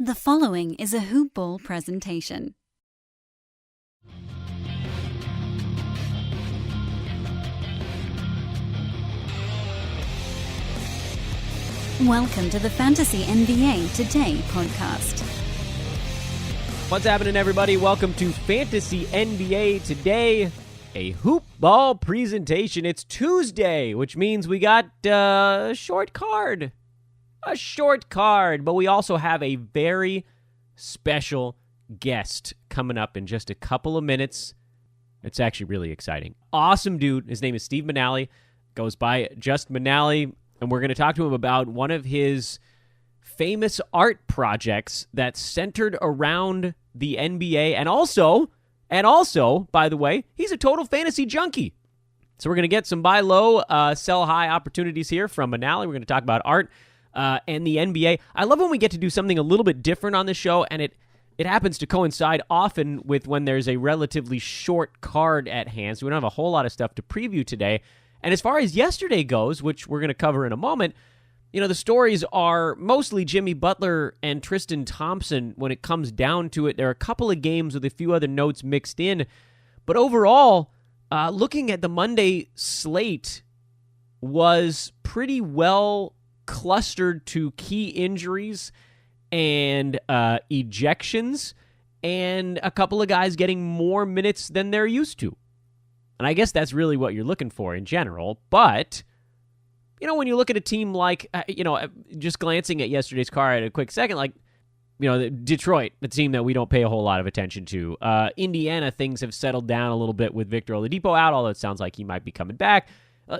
The following is a Hoop Ball presentation. Welcome to the Fantasy NBA Today podcast. What's happening, everybody? Welcome to Fantasy NBA Today, a Hoop Ball presentation. It's Tuesday, which means we got a short card. But we also have a very special guest coming up in just a couple of minutes. It's actually really exciting. Awesome dude. His name is Steve Manale. Goes by just Manale. And we're going to talk to him about one of his famous art projects that's centered around the NBA. And also, by the way, he's a total fantasy junkie. So we're going to get some buy low, sell high opportunities here from Manale. We're going to talk about art and the NBA. I love when we get to do something a little bit different on the show, and it happens to coincide often with when there's a relatively short card at hand, so we don't have a whole lot of stuff to preview today. And as far as yesterday goes, which we're going to cover in a moment, the stories are mostly Jimmy Butler and Tristan Thompson when it comes down to it. There are a couple of games with a few other notes mixed in, but overall, looking at the Monday slate was pretty well clustered to key injuries and ejections and a couple of guys getting more minutes than they're used to. And I guess that's really what you're looking for in general. But, when you look at a team like, just glancing at yesterday's card at a quick second, like, Detroit, the team that we don't pay a whole lot of attention to. Indiana, things have settled down a little bit with Victor Oladipo out, although it sounds like he might be coming back.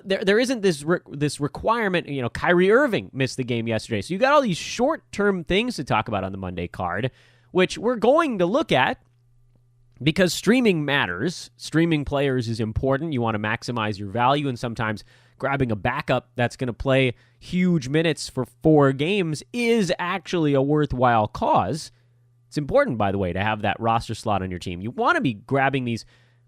There isn't this requirement. Kyrie Irving missed the game yesterday. So you got all these short-term things to talk about on the Monday card, which we're going to look at because streaming matters. Streaming players is important. You want to maximize your value, and sometimes grabbing a backup that's going to play huge minutes for 4 games is actually a worthwhile cause. It's important, by the way, to have that roster slot on your team. You want to be grabbing these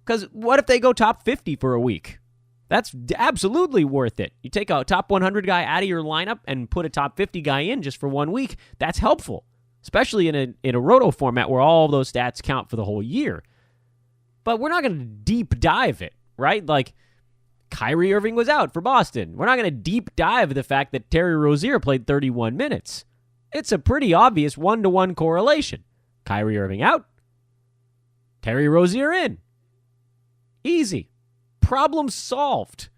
because what if they go top 50 for a week? That's absolutely worth it. You take a top 100 guy out of your lineup and put a top 50 guy in just for 1 week. That's helpful, especially in a roto format where all those stats count for the whole year. But we're not going to deep dive it, right? Like, Kyrie Irving was out for Boston. We're not going to deep dive the fact that Terry Rozier played 31 minutes. It's a pretty obvious 1-to-1 correlation. Kyrie Irving out, Terry Rozier in. Easy. Problem solved.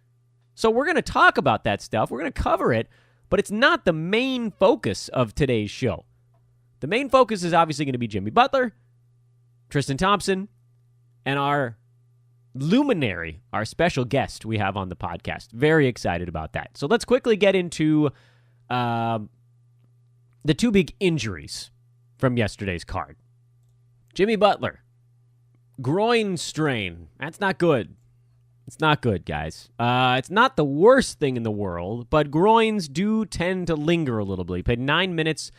So we're going to talk about that stuff. We're going to cover it, but it's not the main focus of today's show. The main focus is obviously going to be Jimmy Butler, Tristan Thompson, and our luminary, our special guest we have on the podcast. Very excited about that. So let's quickly get into the 2 big injuries from yesterday's card. Jimmy Butler, groin strain. That's not good. It's not good, guys. It's not the worst thing in the world, but groins do tend to linger a little bit. He played 9 minutes,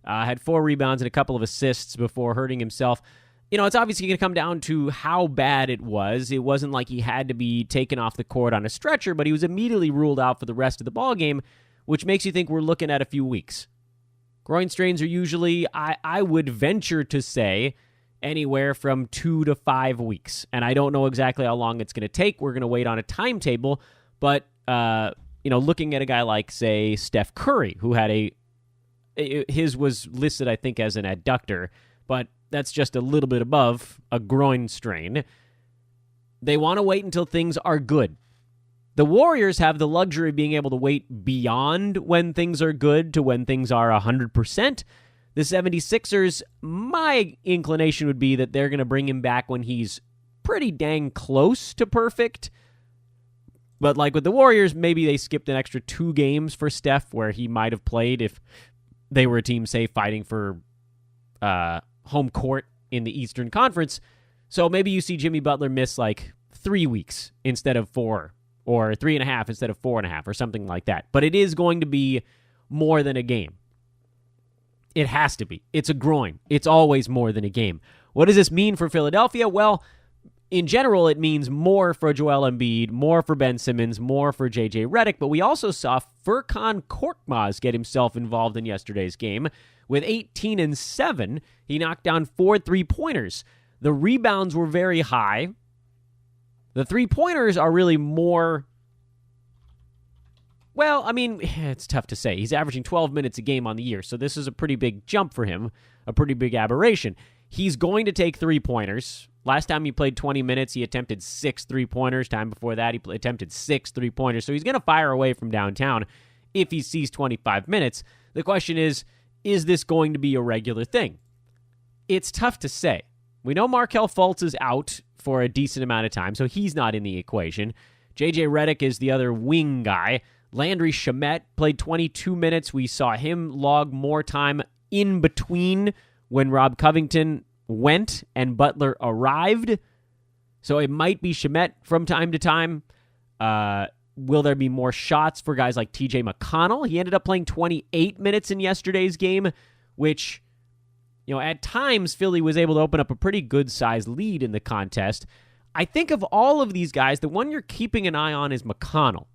had 4 rebounds and a couple of assists before hurting himself. It's obviously going to come down to how bad it was. It wasn't like he had to be taken off the court on a stretcher, but he was immediately ruled out for the rest of the ballgame, which makes you think we're looking at a few weeks. Groin strains are usually, I would venture to say, anywhere from 2 to 5 weeks. And I don't know exactly how long it's going to take. We're going to wait on a timetable. But, looking at a guy like, say, Steph Curry, who had his was listed, I think, as an adductor, but that's just a little bit above a groin strain. They want to wait until things are good. The Warriors have the luxury of being able to wait beyond when things are good to when things are 100%. The 76ers, my inclination would be that they're going to bring him back when he's pretty dang close to perfect. But like with the Warriors, maybe they skipped an extra 2 games for Steph where he might have played if they were a team, say, fighting for home court in the Eastern Conference. So maybe you see Jimmy Butler miss like 3 weeks instead of 4, or 3.5 instead of 4.5, or something like that. But it is going to be more than a game. It has to be. It's a groin. It's always more than a game. What does this mean for Philadelphia? Well, in general, it means more for Joel Embiid, more for Ben Simmons, more for J.J. Redick, but we also saw Furkan Korkmaz get himself involved in yesterday's game. With 18 and 7, he knocked down 4 3-pointers. The rebounds were very high. The 3-pointers are really more... Well, I mean, it's tough to say. He's averaging 12 minutes a game on the year, so this is a pretty big jump for him, a pretty big aberration. He's going to take 3-pointers. Last time he played 20 minutes, he attempted 6 3-pointers. Time before that, he attempted 6 3-pointers. So he's going to fire away from downtown if he sees 25 minutes. The question is this going to be a regular thing? It's tough to say. We know Markelle Fultz is out for a decent amount of time, so he's not in the equation. J.J. Redick is the other wing guy. Landry Shamet played 22 minutes. We saw him log more time in between when Rob Covington went and Butler arrived. So it might be Shamet from time to time. Will there be more shots for guys like TJ McConnell? He ended up playing 28 minutes in yesterday's game, which, at times Philly was able to open up a pretty good-sized lead in the contest. I think of all of these guys, the one you're keeping an eye on is McConnell.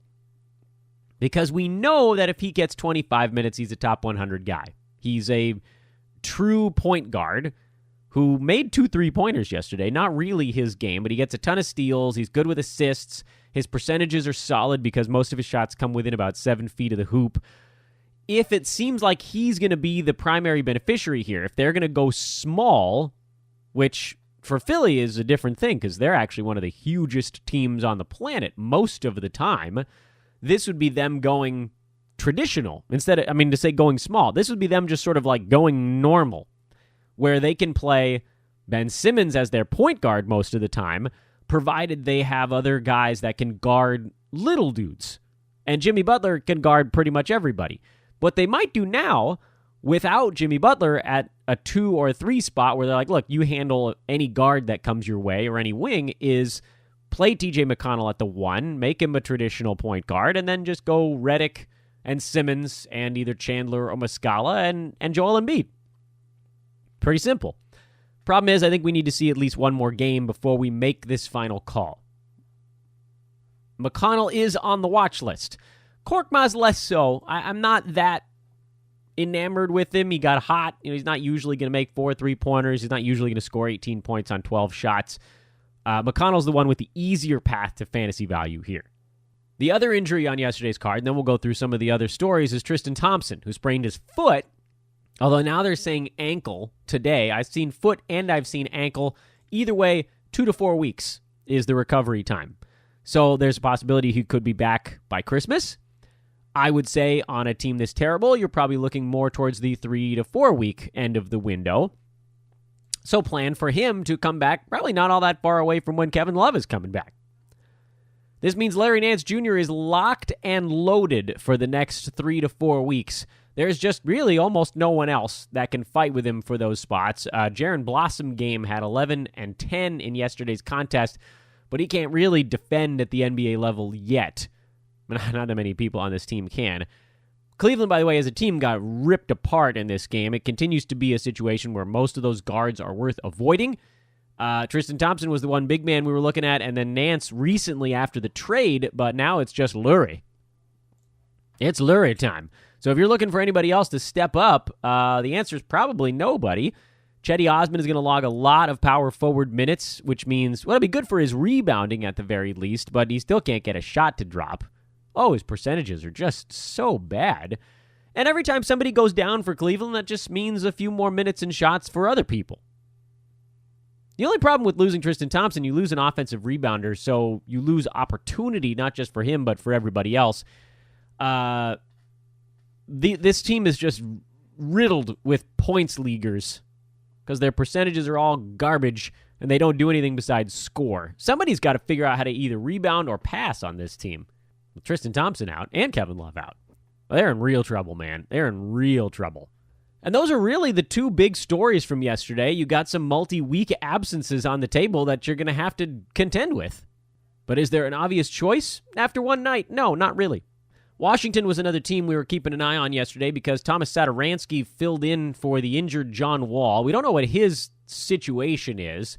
Because we know that if he gets 25 minutes, he's a top 100 guy. He's a true point guard who made 2 3-pointers yesterday. Not really his game, but he gets a ton of steals. He's good with assists. His percentages are solid because most of his shots come within about 7 feet of the hoop. If it seems like he's going to be the primary beneficiary here, if they're going to go small, which for Philly is a different thing because they're actually one of the hugest teams on the planet most of the time, this would be them going traditional. Instead of, to say going small, this would be them just sort of like going normal, where they can play Ben Simmons as their point guard most of the time, provided they have other guys that can guard little dudes. And Jimmy Butler can guard pretty much everybody. What they might do now, without Jimmy Butler at a 2 or 3 spot, where they're like, look, you handle any guard that comes your way or any wing, is play TJ McConnell at the 1, make him a traditional point guard, and then just go Redick and Simmons and either Chandler or Muscala and Joel Embiid. Pretty simple. Problem is, I think we need to see at least one more game before we make this final call. McConnell is on the watch list. Korkmaz less so. I'm not that enamored with him. He got hot. He's not usually going to make 4 3-pointers. He's not usually going to score 18 points on 12 shots. McConnell's the one with the easier path to fantasy value here. The other injury on yesterday's card, and then we'll go through some of the other stories, is Tristan Thompson, who sprained his foot. Although now they're saying ankle today. I've seen foot and I've seen ankle. Either way, 2 to 4 weeks is the recovery time. So there's a possibility he could be back by Christmas. I would say on a team this terrible, you're probably looking more towards the 3 to 4 week end of the window. So plan for him to come back probably not all that far away from when Kevin Love is coming back. This means Larry Nance Jr. is locked and loaded for the next 3 to 4 weeks. There's just really almost no one else that can fight with him for those spots. Jaren Blossom game had 11 and 10 in yesterday's contest, but he can't really defend at the NBA level yet. Not that many people on this team can. Cleveland, by the way, as a team, got ripped apart in this game. It continues to be a situation where most of those guards are worth avoiding. Tristan Thompson was the one big man we were looking at, and then Nance recently after the trade, but now it's just Lurie. It's Lurie time. So if you're looking for anybody else to step up, the answer is probably nobody. Chetty Osman is going to log a lot of power forward minutes, which means, well, it'll be good for his rebounding at the very least, but he still can't get a shot to drop. Oh, his percentages are just so bad. And every time somebody goes down for Cleveland, that just means a few more minutes and shots for other people. The only problem with losing Tristan Thompson, you lose an offensive rebounder, so you lose opportunity, not just for him, but for everybody else. This team is just riddled with points leaguers because their percentages are all garbage and they don't do anything besides score. Somebody's got to figure out how to either rebound or pass on this team. With Tristan Thompson out and Kevin Love out. They're in real trouble, man. They're in real trouble. And those are really the two big stories from yesterday. You got some multi-week absences on the table that you're going to have to contend with. But is there an obvious choice after one night? No, not really. Washington was another team we were keeping an eye on yesterday because Thomas Satoransky filled in for the injured John Wall. We don't know what his situation is.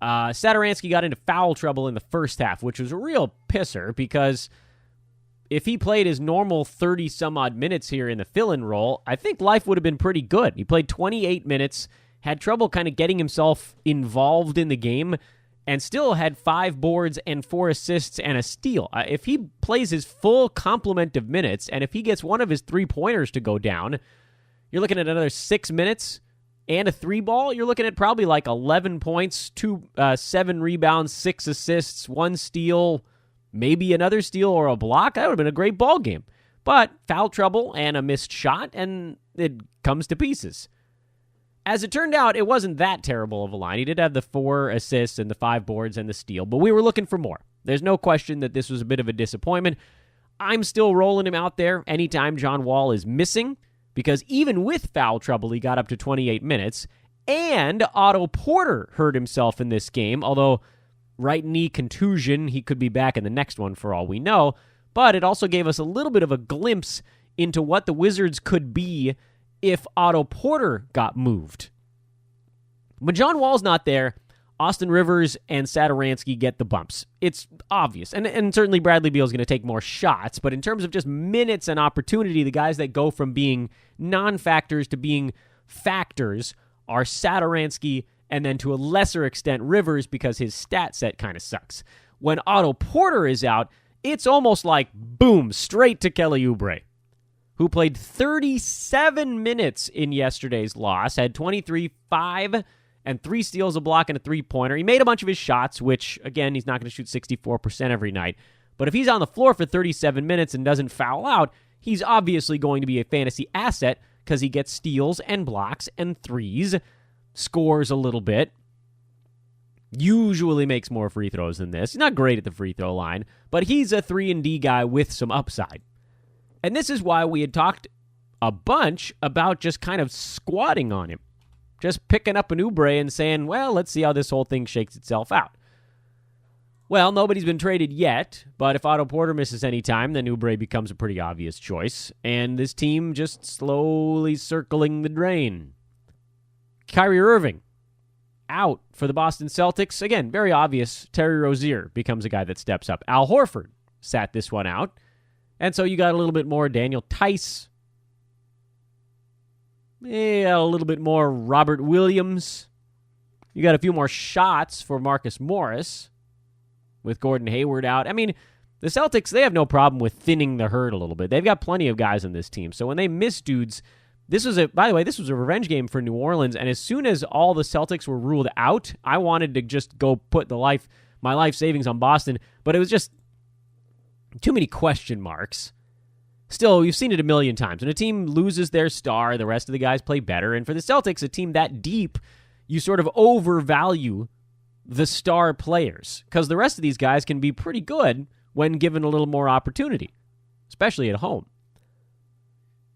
Satoransky got into foul trouble in the first half, which was a real pisser because if he played his normal 30-some-odd minutes here in the fill-in role, I think life would have been pretty good. He played 28 minutes, had trouble kind of getting himself involved in the game, and still had 5 boards and 4 assists and a steal. If he plays his full complement of minutes, and if he gets one of his 3-pointers to go down, you're looking at another 6 minutes and a 3-ball. You're looking at probably like 11 points, 7 rebounds, 6 assists, 1 steal, maybe another steal or a block. That would have been a great ball game. But foul trouble and a missed shot, and it comes to pieces. As it turned out, it wasn't that terrible of a line. He did have the 4 assists and the 5 boards and the steal, but we were looking for more. There's no question that this was a bit of a disappointment. I'm still rolling him out there anytime John Wall is missing, because even with foul trouble, he got up to 28 minutes, and Otto Porter hurt himself in this game, although right knee contusion, he could be back in the next one for all we know, but it also gave us a little bit of a glimpse into what the Wizards could be if Otto Porter got moved. When John Wall's not there, Austin Rivers and Satoransky get the bumps. It's obvious. And certainly Bradley Beal's going to take more shots, but in terms of just minutes and opportunity, the guys that go from being non-factors to being factors are Satoransky and then to a lesser extent Rivers because his stat set kind of sucks. When Otto Porter is out, it's almost like, boom, straight to Kelly Oubre, who played 37 minutes in yesterday's loss, had 23, 5, and 3 steals, a block, and a 3-pointer. He made a bunch of his shots, which, again, he's not going to shoot 64% every night. But if he's on the floor for 37 minutes and doesn't foul out, he's obviously going to be a fantasy asset because he gets steals and blocks and threes, scores a little bit, usually makes more free throws than this. He's not great at the free throw line, but he's a 3-and-D guy with some upside. And this is why we had talked a bunch about just kind of squatting on him. Just picking up an Oubre and saying, well, let's see how this whole thing shakes itself out. Well, nobody's been traded yet, but if Otto Porter misses any time, then Oubre becomes a pretty obvious choice. And this team just slowly circling the drain. Kyrie Irving, out for the Boston Celtics. Again, very obvious. Terry Rozier becomes a guy that steps up. Al Horford sat this one out. And so you got a little bit more Daniel Tice. A little bit more Robert Williams. You got a few more shots for Marcus Morris with Gordon Hayward out. I mean, the Celtics, they have no problem with thinning the herd a little bit. They've got plenty of guys on this team. So when they miss dudes, by the way, this was a revenge game for New Orleans. And as soon as all the Celtics were ruled out, I wanted to just go put my life savings on Boston. But it was just too many question marks. Still, we've seen it a million times. When a team loses their star, the rest of the guys play better. And for the Celtics, a team that deep, you sort of overvalue the star players because the rest of these guys can be pretty good when given a little more opportunity, especially at home.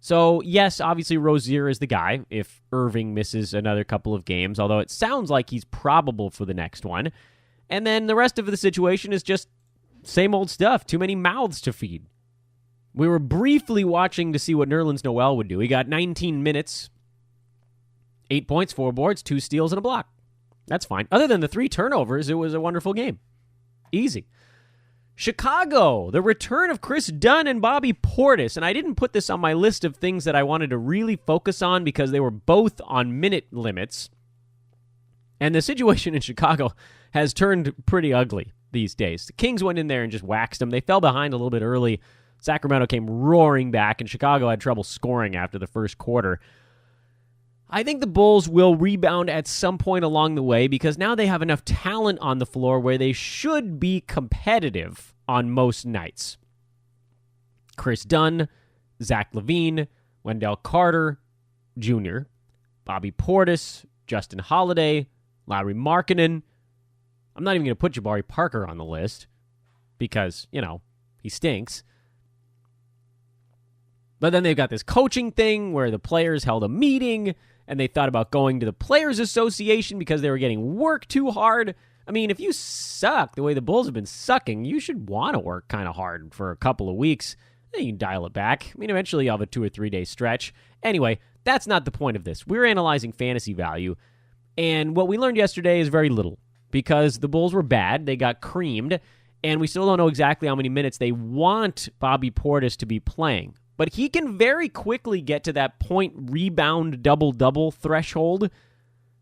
So, yes, obviously Rozier is the guy if Irving misses another couple of games, although it sounds like he's probable for the next one. And then the rest of the situation is just same old stuff. Too many mouths to feed. We were briefly watching to see what Nerlens Noel would do. He got 19 minutes, 8 points, 4 boards, 2 steals, and a block. That's fine. Other than the 3 turnovers, it was a wonderful game. Easy. Chicago, the return of Chris Dunn and Bobby Portis. And I didn't put this on my list of things that I wanted to really focus on because they were both on minute limits. And the situation in Chicago has turned pretty ugly these days. The Kings went in there and just waxed them. They fell behind a little bit early. Sacramento came roaring back, and Chicago had trouble scoring after the first quarter. I think the Bulls will rebound at some point along the way because now they have enough talent on the floor where they should be competitive on most nights. Chris Dunn, Zach LaVine, Wendell Carter Jr., Bobby Portis, Justin Holiday, Lauri Markkanen. I'm not even going to put Jabari Parker on the list because, he stinks. But then they've got this coaching thing where the players held a meeting and they thought about going to the Players Association because they were getting worked too hard. I mean, if you suck the way the Bulls have been sucking, you should want to work kind of hard for a couple of weeks. Then you can dial it back. I mean, eventually you'll have a 2 or 3 day stretch. Anyway, that's not the point of this. We're analyzing fantasy value. And what we learned yesterday is very little. because the Bulls were bad. They got creamed, and we still don't know exactly how many minutes they want Bobby Portis to be playing. But he can very quickly get to that point rebound double-double threshold,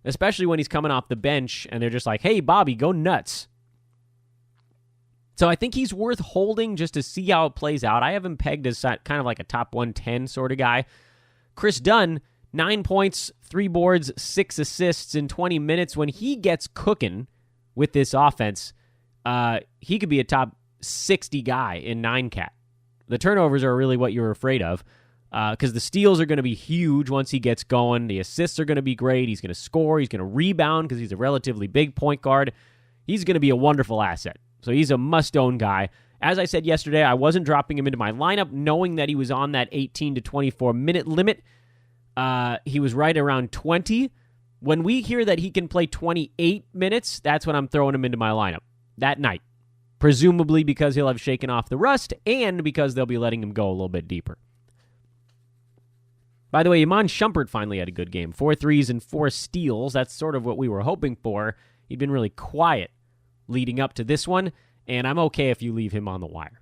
especially when he's coming off the bench and they're just like, hey, Bobby, go nuts. So I think he's worth holding just to see how it plays out. I have him pegged as kind of like a top 110 sort of guy. Chris Dunn, 9 points, 3 boards, 6 assists in 20 minutes. When he gets cooking with this offense, he could be a top 60 guy in 9-cat. The turnovers are really what you're afraid of because the steals are going to be huge once he gets going. The assists are going to be great. He's going to score. He's going to rebound because he's a relatively big point guard. He's going to be a wonderful asset. So he's a must-own guy. As I said yesterday, I wasn't dropping him into my lineup knowing that he was on that 18 to 24-minute limit. He was right around 20. When we hear that he can play 28 minutes, that's when I'm throwing him into my lineup that night. Presumably because he'll have shaken off the rust and because they'll be letting him go a little bit deeper. By the way, Iman Shumpert finally had a good game. 4 threes and 4 steals. That's sort of what we were hoping for. He'd been really quiet leading up to this one, and I'm okay if you leave him on the wire.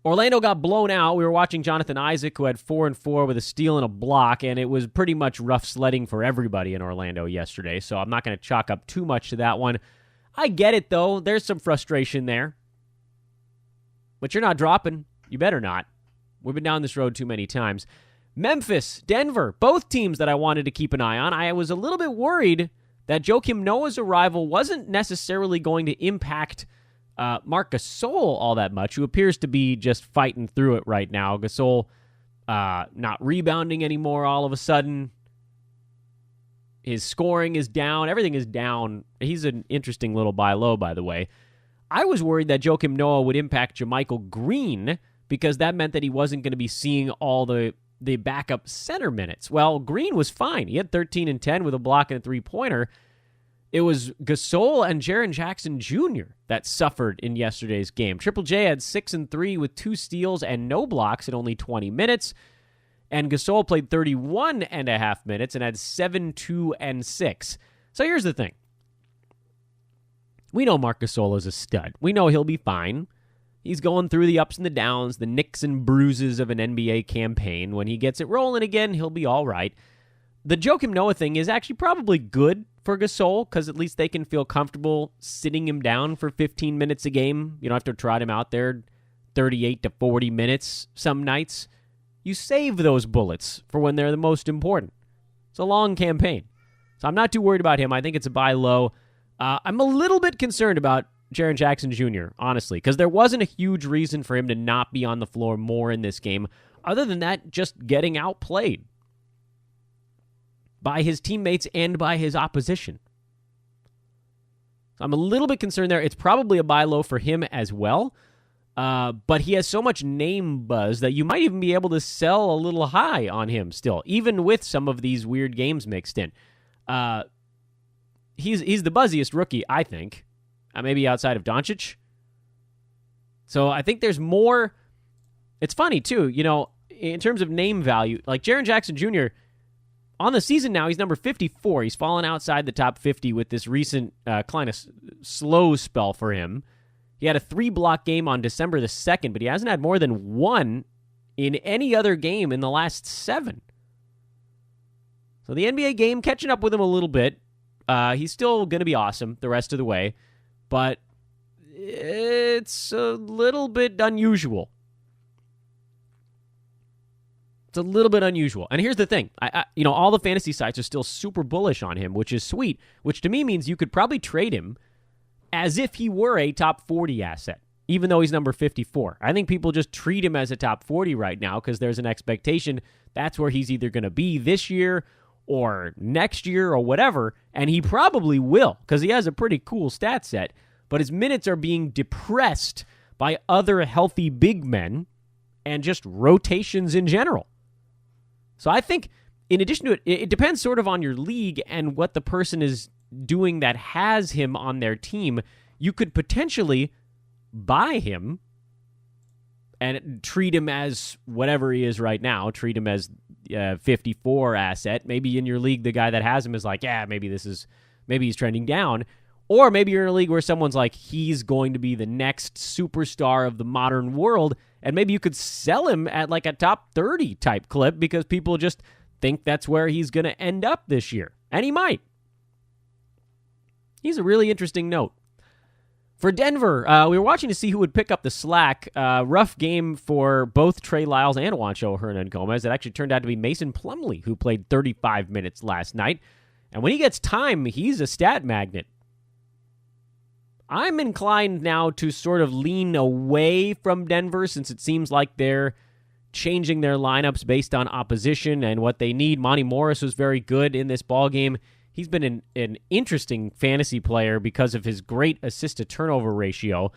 Orlando got blown out. We were watching Jonathan Isaac, who had 4 and 4 with a steal and a block, and it was pretty much rough sledding for everybody in Orlando yesterday, so I'm not going to chalk up too much to that one. I get it, though. There's some frustration there. But you're not dropping. You better not. We've been down this road too many times. Memphis, Denver, both teams that I wanted to keep an eye on. I was a little bit worried that Joakim Noah's arrival wasn't necessarily going to impact Marc Gasol all that much, who appears to be just fighting through it right now. Gasol not rebounding anymore all of a sudden. His scoring is down. Everything is down. He's an interesting little buy low, by the way. I was worried that Joakim Noah would impact JaMychal Green because that meant that he wasn't going to be seeing all the backup center minutes. Well, Green was fine. He had 13 and 10 with a block and a three-pointer. It was Gasol and Jaren Jackson Jr. that suffered in yesterday's game. Triple J had 6 and 3 with 2 steals and no blocks in only 20 minutes. And Gasol played 31 and a half minutes and had 7, 2, and 6. So here's the thing. We know Marc Gasol is a stud. We know he'll be fine. He's going through the ups and the downs, the nicks and bruises of an NBA campaign. When he gets it rolling again, he'll be all right. The Joakim Noah thing is actually probably good for Gasol because at least they can feel comfortable sitting him down for 15 minutes a game. You don't have to trot him out there 38 to 40 minutes some nights. You save those bullets for when they're the most important. It's a long campaign. So I'm not too worried about him. I think it's a buy low. I'm a little bit concerned about Jaren Jackson Jr., honestly, because there wasn't a huge reason for him to not be on the floor more in this game, other than that, just getting outplayed by his teammates and by his opposition. So I'm a little bit concerned there. It's probably a buy low for him as well. But he has so much name buzz that you might even be able to sell a little high on him still, even with some of these weird games mixed in. He's the buzziest rookie, I think, maybe outside of Doncic. So I think there's more. It's funny, too, in terms of name value, like Jaren Jackson Jr., on the season now, he's number 54. He's fallen outside the top 50 with this recent kind of slow spell for him. He had a 3-block game on December the 2nd, but he hasn't had more than 1 in any other game in the last 7. So the NBA game catching up with him a little bit. He's still going to be awesome the rest of the way, but it's a little bit unusual. It's a little bit unusual. And here's the thing. All the fantasy sites are still super bullish on him, which is sweet, which to me means you could probably trade him as if he were a top 40 asset, even though he's number 54. I think people just treat him as a top 40 right now because there's an expectation that's where he's either going to be this year or next year or whatever, and he probably will because he has a pretty cool stat set, but his minutes are being depressed by other healthy big men and just rotations in general. So I think in addition to it, it depends sort of on your league and what the person is doing that has him on their team. You could potentially buy him and treat him as whatever he is right now. Treat him as 54 asset. Maybe in your league, the guy that has him is like, maybe this is maybe he's trending down. Or maybe you're in a league where someone's like, he's going to be the next superstar of the modern world, and maybe you could sell him at like a top 30 type clip because people just think that's where he's going to end up this year. And he might. He's a really interesting note. For Denver, we were watching to see who would pick up the slack. Rough game for both Trey Lyles and Juancho Hernan-Gomez. It actually turned out to be Mason Plumlee, who played 35 minutes last night. And when he gets time, he's a stat magnet. I'm inclined now to sort of lean away from Denver since it seems like they're changing their lineups based on opposition and what they need. Monty Morris was very good in this ballgame. He's been an interesting fantasy player because of his great assist-to-turnover ratio,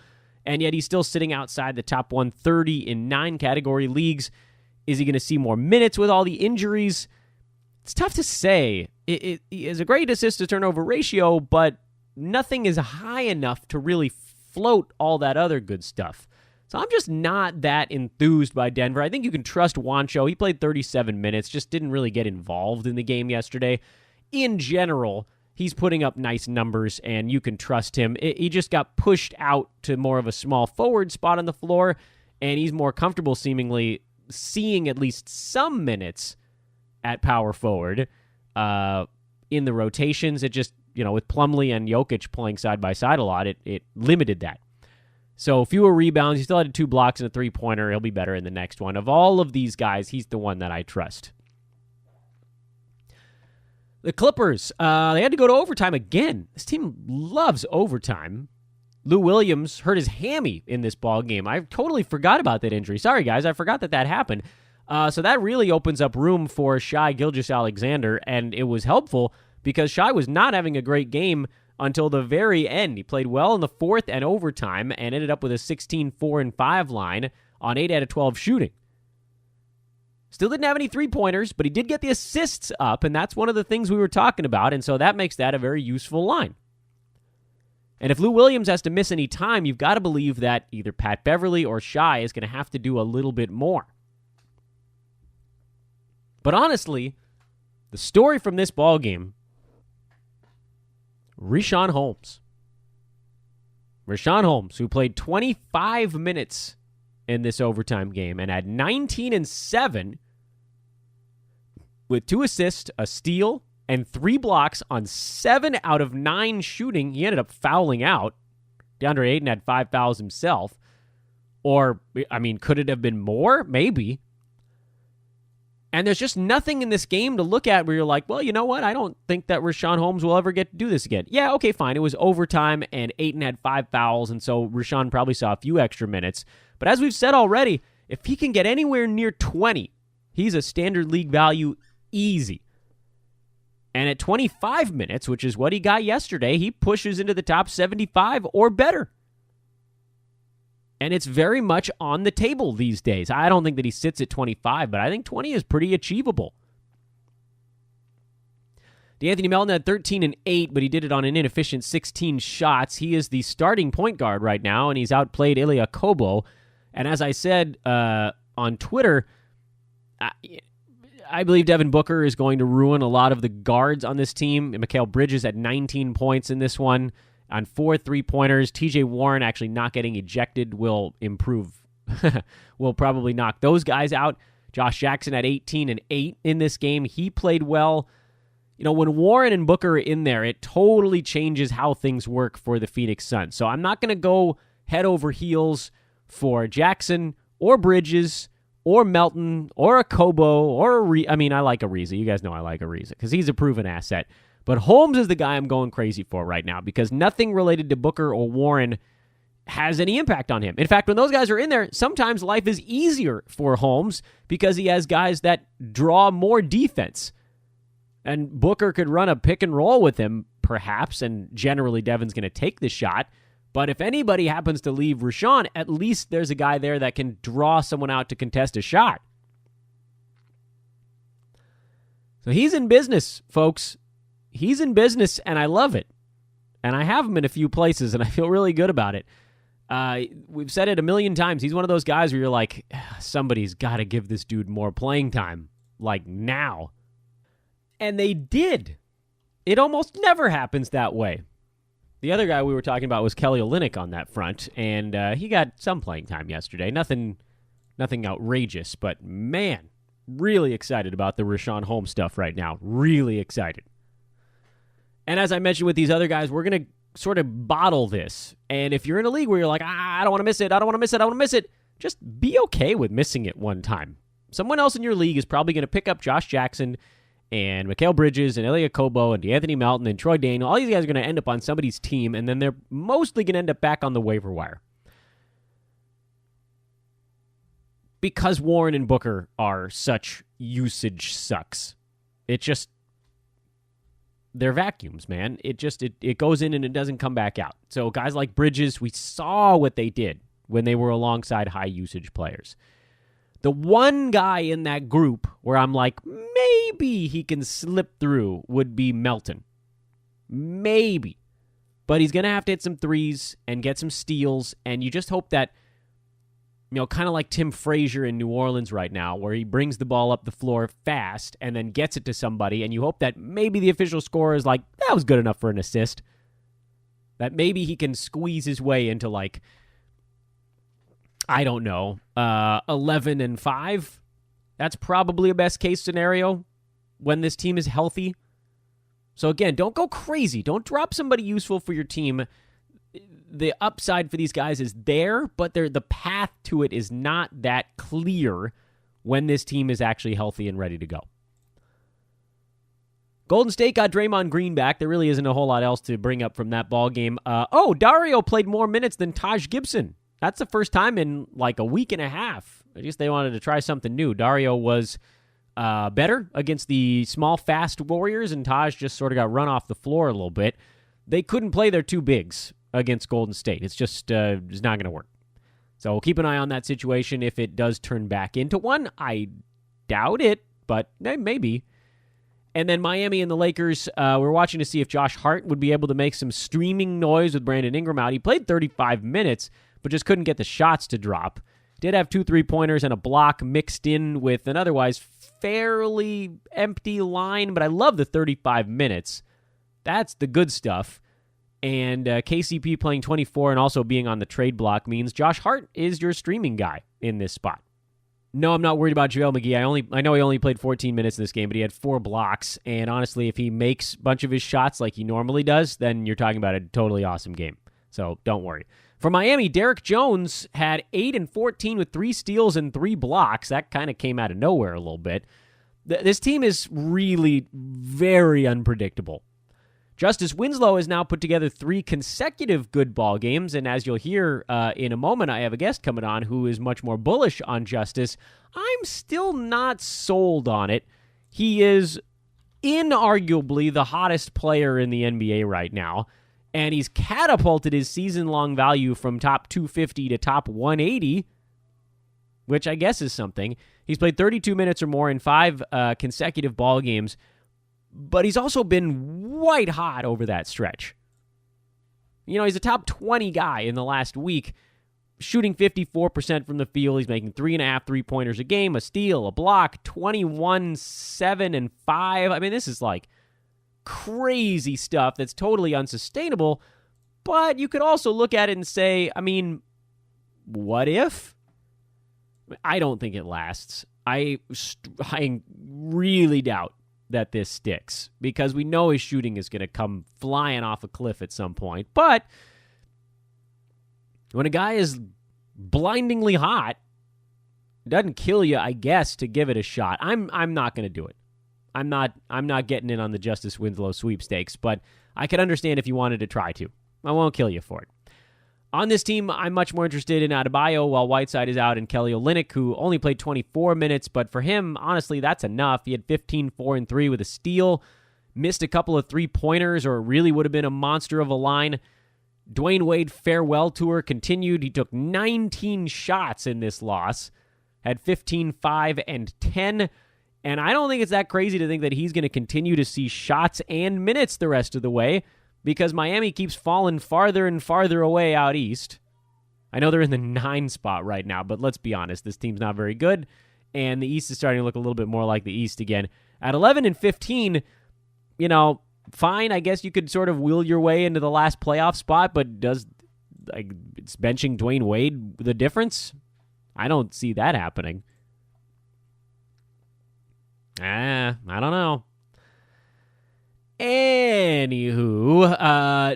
and yet he's still sitting outside the top 130 in 9 category leagues. Is he going to see more minutes with all the injuries? It's tough to say. It is a great assist-to-turnover ratio, but nothing is high enough to really float all that other good stuff. So I'm just not that enthused by Denver. I think you can trust Juancho. He played 37 minutes, just didn't really get involved in the game yesterday. In general, he's putting up nice numbers, and you can trust him. He just got pushed out to more of a small forward spot on the floor, and he's more comfortable seemingly seeing at least some minutes at power forward in the rotations. It just, with Plumlee and Jokic playing side by side a lot, it limited that. So fewer rebounds. He still had 2 blocks and a 3-pointer. He'll be better in the next one. Of all of these guys, he's the one that I trust. The Clippers, they had to go to overtime again. This team loves overtime. Lou Williams hurt his hammy in this ball game. I totally forgot about that injury. Sorry, guys. I forgot that happened. So that really opens up room for Shai Gilgeous-Alexander, and it was helpful because Shai was not having a great game until the very end. He played well in the fourth and overtime and ended up with a 16, 4, and 5 line on 8 out of 12 shooting. Still didn't have any three-pointers, but he did get the assists up, and that's one of the things we were talking about, and so that makes that a very useful line. And if Lou Williams has to miss any time, you've got to believe that either Pat Beverly or Shai is going to have to do a little bit more. But honestly, the story from this ballgame, Richaun Holmes. Richaun Holmes, who played 25 minutes in this overtime game and had 19 and 7 with 2 assists, a steal, and 3 blocks on 7 out of 9 shooting. He ended up fouling out. DeAndre Ayton had 5 fouls himself. Or, could it have been more? Maybe. And there's just nothing in this game to look at where you're like, well, you know what? I don't think that Richaun Holmes will ever get to do this again. Yeah, okay, fine. It was overtime, and Ayton had 5 fouls, and so Richaun probably saw a few extra minutes. But as we've said already, if he can get anywhere near 20, he's a standard league value easy. And at 25 minutes, which is what he got yesterday, he pushes into the top 75 or better. And it's very much on the table these days. I don't think that he sits at 25, but I think 20 is pretty achievable. DeAnthony Melton had 13 and 8, but he did it on an inefficient 16 shots. He is the starting point guard right now, and he's outplayed Ilya Kobo. And as I said on Twitter, I believe Devin Booker is going to ruin a lot of the guards on this team. Mikal Bridges had 19 points in this one on 4 3-pointers. TJ Warren actually not getting ejected will improve. Will probably knock those guys out. Josh Jackson had 18 and 8 in this game. He played well. When Warren and Booker are in there, it totally changes how things work for the Phoenix Suns. So I'm not going to go head over heels for Jackson or Bridges or Melton or a Kobo or I like Ariza. You guys know I like Ariza because he's a proven asset. But Holmes is the guy I'm going crazy for right now because nothing related to Booker or Warren has any impact on him. In fact, when those guys are in there, sometimes life is easier for Holmes because he has guys that draw more defense. And Booker could run a pick and roll with him, perhaps, and generally Devin's going to take the shot. But if anybody happens to leave Richaun, at least there's a guy there that can draw someone out to contest a shot. So he's in business, folks. He's in business, and I love it. And I have him in a few places, and I feel really good about it. We've said it a million times. He's one of those guys where you're like, somebody's got to give this dude more playing time, like now. And they did. it almost never happens that way. The other guy we were talking about was Kelly Olynyk on that front, and he got some playing time yesterday. Nothing outrageous, but man, really excited about the Richaun Holmes stuff right now. Really excited. And as I mentioned with these other guys, we're going to sort of bottle this. And if you're in a league where you're like, I don't want to miss it, I don't want to miss it, I don't want to miss it, just be okay with missing it one time. Someone else in your league is probably going to pick up Josh Jackson and Mikal Bridges and Elia Kobo and DeAnthony Melton and Troy Daniel. All these guys are going to end up on somebody's team, and then they're mostly going to end up back on the waiver wire. Because Warren and Booker are such usage sucks. It just, they're vacuums, man. It goes in and it doesn't come back out. So guys like Bridges, we saw what they did when they were alongside high usage players. The one guy in that group where I'm like, maybe he can slip through would be Melton. Maybe. But he's going to have to hit some threes and get some steals, and you just hope that, kind of like Tim Frazier in New Orleans right now, where he brings the ball up the floor fast and then gets it to somebody, and you hope that maybe the official scorer is like, that was good enough for an assist. That maybe he can squeeze his way into, like, I don't know, 11-5. That's probably a best-case scenario when this team is healthy. So again, don't go crazy. Don't drop somebody useful for your team. The upside for these guys is there, but the path to it is not that clear when this team is actually healthy and ready to go. Golden State got Draymond Green back. There really isn't a whole lot else to bring up from that ball game. Dario played more minutes than Taj Gibson. That's the first time in like a week and a half. I guess they wanted to try something new. Dario was better against the small, fast Warriors, and Taj just sort of got run off the floor a little bit. They couldn't play their two bigs against Golden State. It's just it's not going to work. So we'll keep an eye on that situation if it does turn back into one. I doubt it, but maybe. And then Miami and the Lakers, we're watching to see if Josh Hart would be able to make some streaming noise with Brandon Ingram out. He played 35 minutes, but just couldn't get the shots to drop. Did have 2 3-pointers and a block mixed in with an otherwise fairly empty line, but I love the 35 minutes. That's the good stuff. And KCP playing 24 and also being on the trade block means Josh Hart is your streaming guy in this spot. No, I'm not worried about JaVale McGee. I know he only played 14 minutes in this game, but he had 4 blocks. And honestly, if he makes a bunch of his shots like he normally does, then you're talking about a totally awesome game. So don't worry. For Miami, Derek Jones had 8 and 14 with 3 steals and 3 blocks. That kind of came out of nowhere a little bit. This team is really very unpredictable. Justice Winslow has now put together 3 consecutive good ball games, and as you'll hear in a moment, I have a guest coming on who is much more bullish on Justice. I'm still not sold on it. He is inarguably the hottest player in the NBA right now, and he's catapulted his season-long value from top 250 to top 180, which I guess is something. He's played 32 minutes or more in 5 consecutive ball games, but he's also been white hot over that stretch. He's a top 20 guy in the last week, shooting 54% from the field. He's making 3.5 3-pointers a game, a steal, a block, 21, 7, and 5. I mean, this is like crazy stuff that's totally unsustainable, but you could also look at it and say, I mean, what if? I don't think it lasts. I really doubt that this sticks, because we know his shooting is going to come flying off a cliff at some point. But when a guy is blindingly hot, it doesn't kill you, I guess, to give it a shot. I'm not going to do it. I'm not getting in on the Justice Winslow sweepstakes, but I could understand if you wanted to try to. I won't kill you for it. On this team, I'm much more interested in Adebayo while Whiteside is out, and Kelly Olynyk, who only played 24 minutes, but for him, honestly, that's enough. He had 15, 4, and 3 with a steal, missed a couple of 3-pointers, or it really would have been a monster of a line. Dwyane Wade farewell tour continued. He took 19 shots in this loss, had 15, 5, and 10, and I don't think it's that crazy to think that he's going to continue to see shots and minutes the rest of the way, because Miami keeps falling farther and farther away out east. I know they're in the 9 spot right now, but let's be honest, this team's not very good, and the East is starting to look a little bit more like the East again. At 11 and 15, fine. I guess you could sort of will your way into the last playoff spot, but does it's benching Dwyane Wade the difference? I don't see that happening. I don't know. Anywho,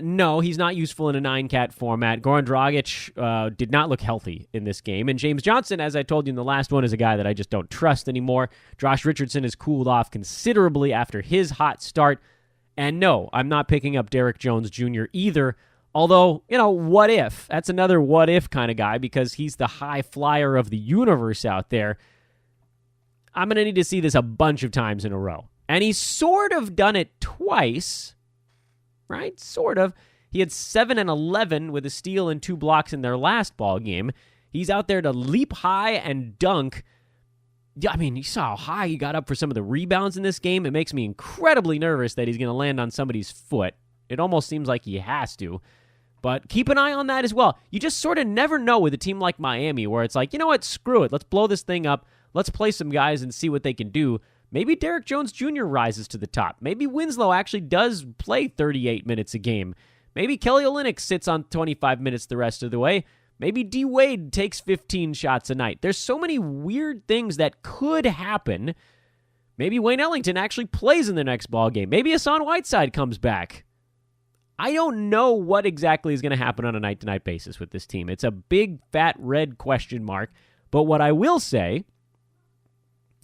no, he's not useful in a 9-cat format. Goran Dragic did not look healthy in this game. And James Johnson, as I told you in the last one, is a guy that I just don't trust anymore. Josh Richardson has cooled off considerably after his hot start. And no, I'm not picking up Derrick Jones Jr. either. Although, what if? That's another what if kind of guy because he's the high flyer of the universe out there. I'm going to need to see this a bunch of times in a row. And he's sort of done it twice, right? Sort of. He had 7 and 11 with a steal and 2 blocks in their last ball game. He's out there to leap high and dunk. I mean, you saw how high he got up for some of the rebounds in this game. It makes me incredibly nervous that he's going to land on somebody's foot. It almost seems like he has to. But keep an eye on that as well. You just sort of never know with a team like Miami where it's like, you know what, screw it. Let's blow this thing up. Let's play some guys and see what they can do. Maybe Derrick Jones Jr. rises to the top. Maybe Winslow actually does play 38 minutes a game. Maybe Kelly Olynyk sits on 25 minutes the rest of the way. Maybe D. Wade takes 15 shots a night. There's so many weird things that could happen. Maybe Wayne Ellington actually plays in the next ball game. Maybe Hassan Whiteside comes back. I don't know what exactly is going to happen on a night-to-night basis with this team. It's a big, fat, red question mark. But what I will say,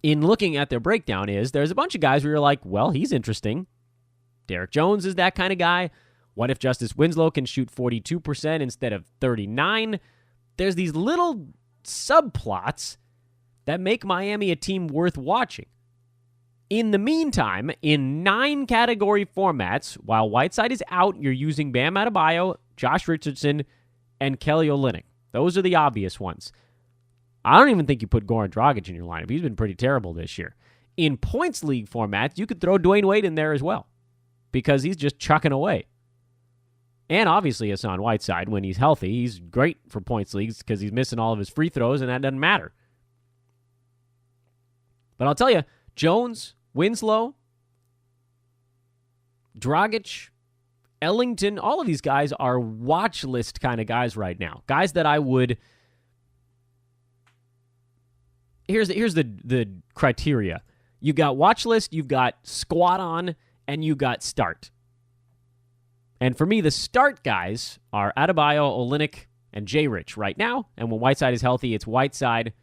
in looking at their breakdown, is there's a bunch of guys where you're like, well, he's interesting. Derrick Jones is that kind of guy. What if Justice Winslow can shoot 42% instead of 39%? There's these little subplots that make Miami a team worth watching. In the meantime, in 9 category formats, while Whiteside is out, you're using Bam Adebayo, Josh Richardson, and Kelly Olynyk. Those are the obvious ones. I don't even think you put Goran Dragic in your lineup. He's been pretty terrible this year. In points league formats, you could throw Dwyane Wade in there as well because he's just chucking away. And obviously Hassan Whiteside, when he's healthy, he's great for points leagues because he's missing all of his free throws, and that doesn't matter. But I'll tell you, Jones, Winslow, Dragic, Ellington, all of these guys are watch list kind of guys right now. Guys that I would... Here's the criteria. You've got watch list, you've got squad on, and you got start. And for me, the start guys are Adebayo, Olynyk, and J-Rich right now. And when Whiteside is healthy, it's Whiteside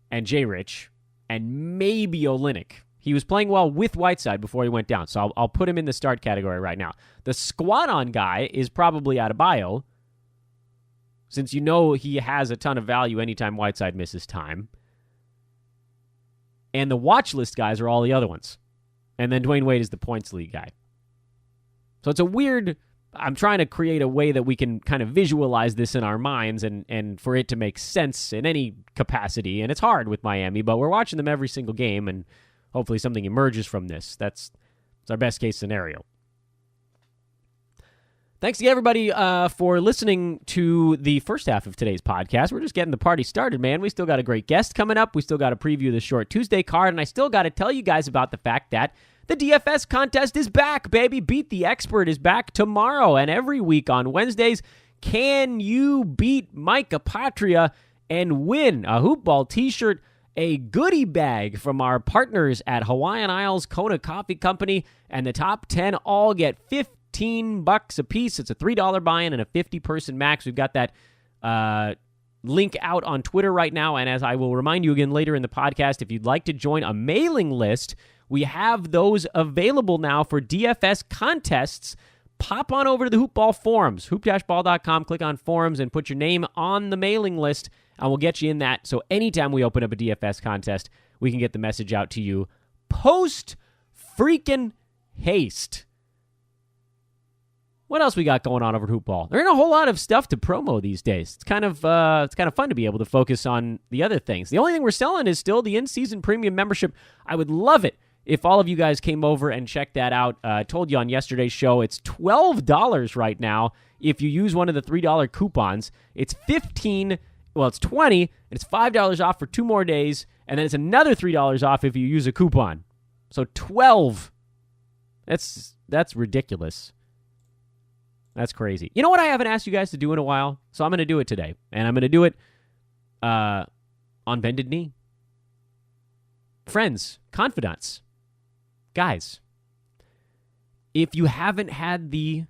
and J-Rich and maybe Olynyk. He was playing well with Whiteside before he went down, so I'll put him in the start category right now. The squad on guy is probably Adebayo, since you know he has a ton of value anytime Whiteside misses time. And the watch list guys are all the other ones. And then Dwyane Wade is the points league guy. So it's a weird... I'm trying to create a way that we can kind of visualize this in our minds and for it to make sense in any capacity. And it's hard with Miami, but we're watching them every single game, and hopefully something emerges from this. That's our best case scenario. Thanks to everybody for listening to the first half of today's podcast. We're just getting the party started, man. We still got a great guest coming up. We still got to preview the Short Tuesday card, and I still got to tell you guys about the fact that the DFS contest is back, baby. Beat the Expert is back tomorrow and every week on Wednesdays. Can you beat Mike Apotria and win a Hoop Ball t-shirt, a goodie bag from our partners at Hawaiian Isles Kona Coffee Company, and the top 10 all get $15 a piece. It's a $3 buy-in and a 50-person max. We've got that link out on Twitter right now, and as I will remind you again later in the podcast, if you'd like to join a mailing list, we have those available now for DFS contests. Pop on over to the Hoop Ball forums, hoop-ball.com, click on forums, and put your name on the mailing list, and we'll get you in that. So anytime we open up a DFS contest, we can get the message out to you post-freaking haste. What else we got going on over at Hoop Ball? There ain't a whole lot of stuff to promo these days. It's kind of fun to be able to focus on the other things. The only thing we're selling is still the in-season premium membership. I would love it if all of you guys came over and checked that out. I told you on yesterday's show, it's $12 right now if you use one of the $3 coupons. It's $20, and it's $5 off for 2 more days, and then it's another $3 off if you use a coupon. So $12. That's ridiculous. That's crazy. You know what I haven't asked you guys to do in a while? So I'm going to do it today. And I'm going to do it on bended knee. Friends, confidants, guys, if you haven't had the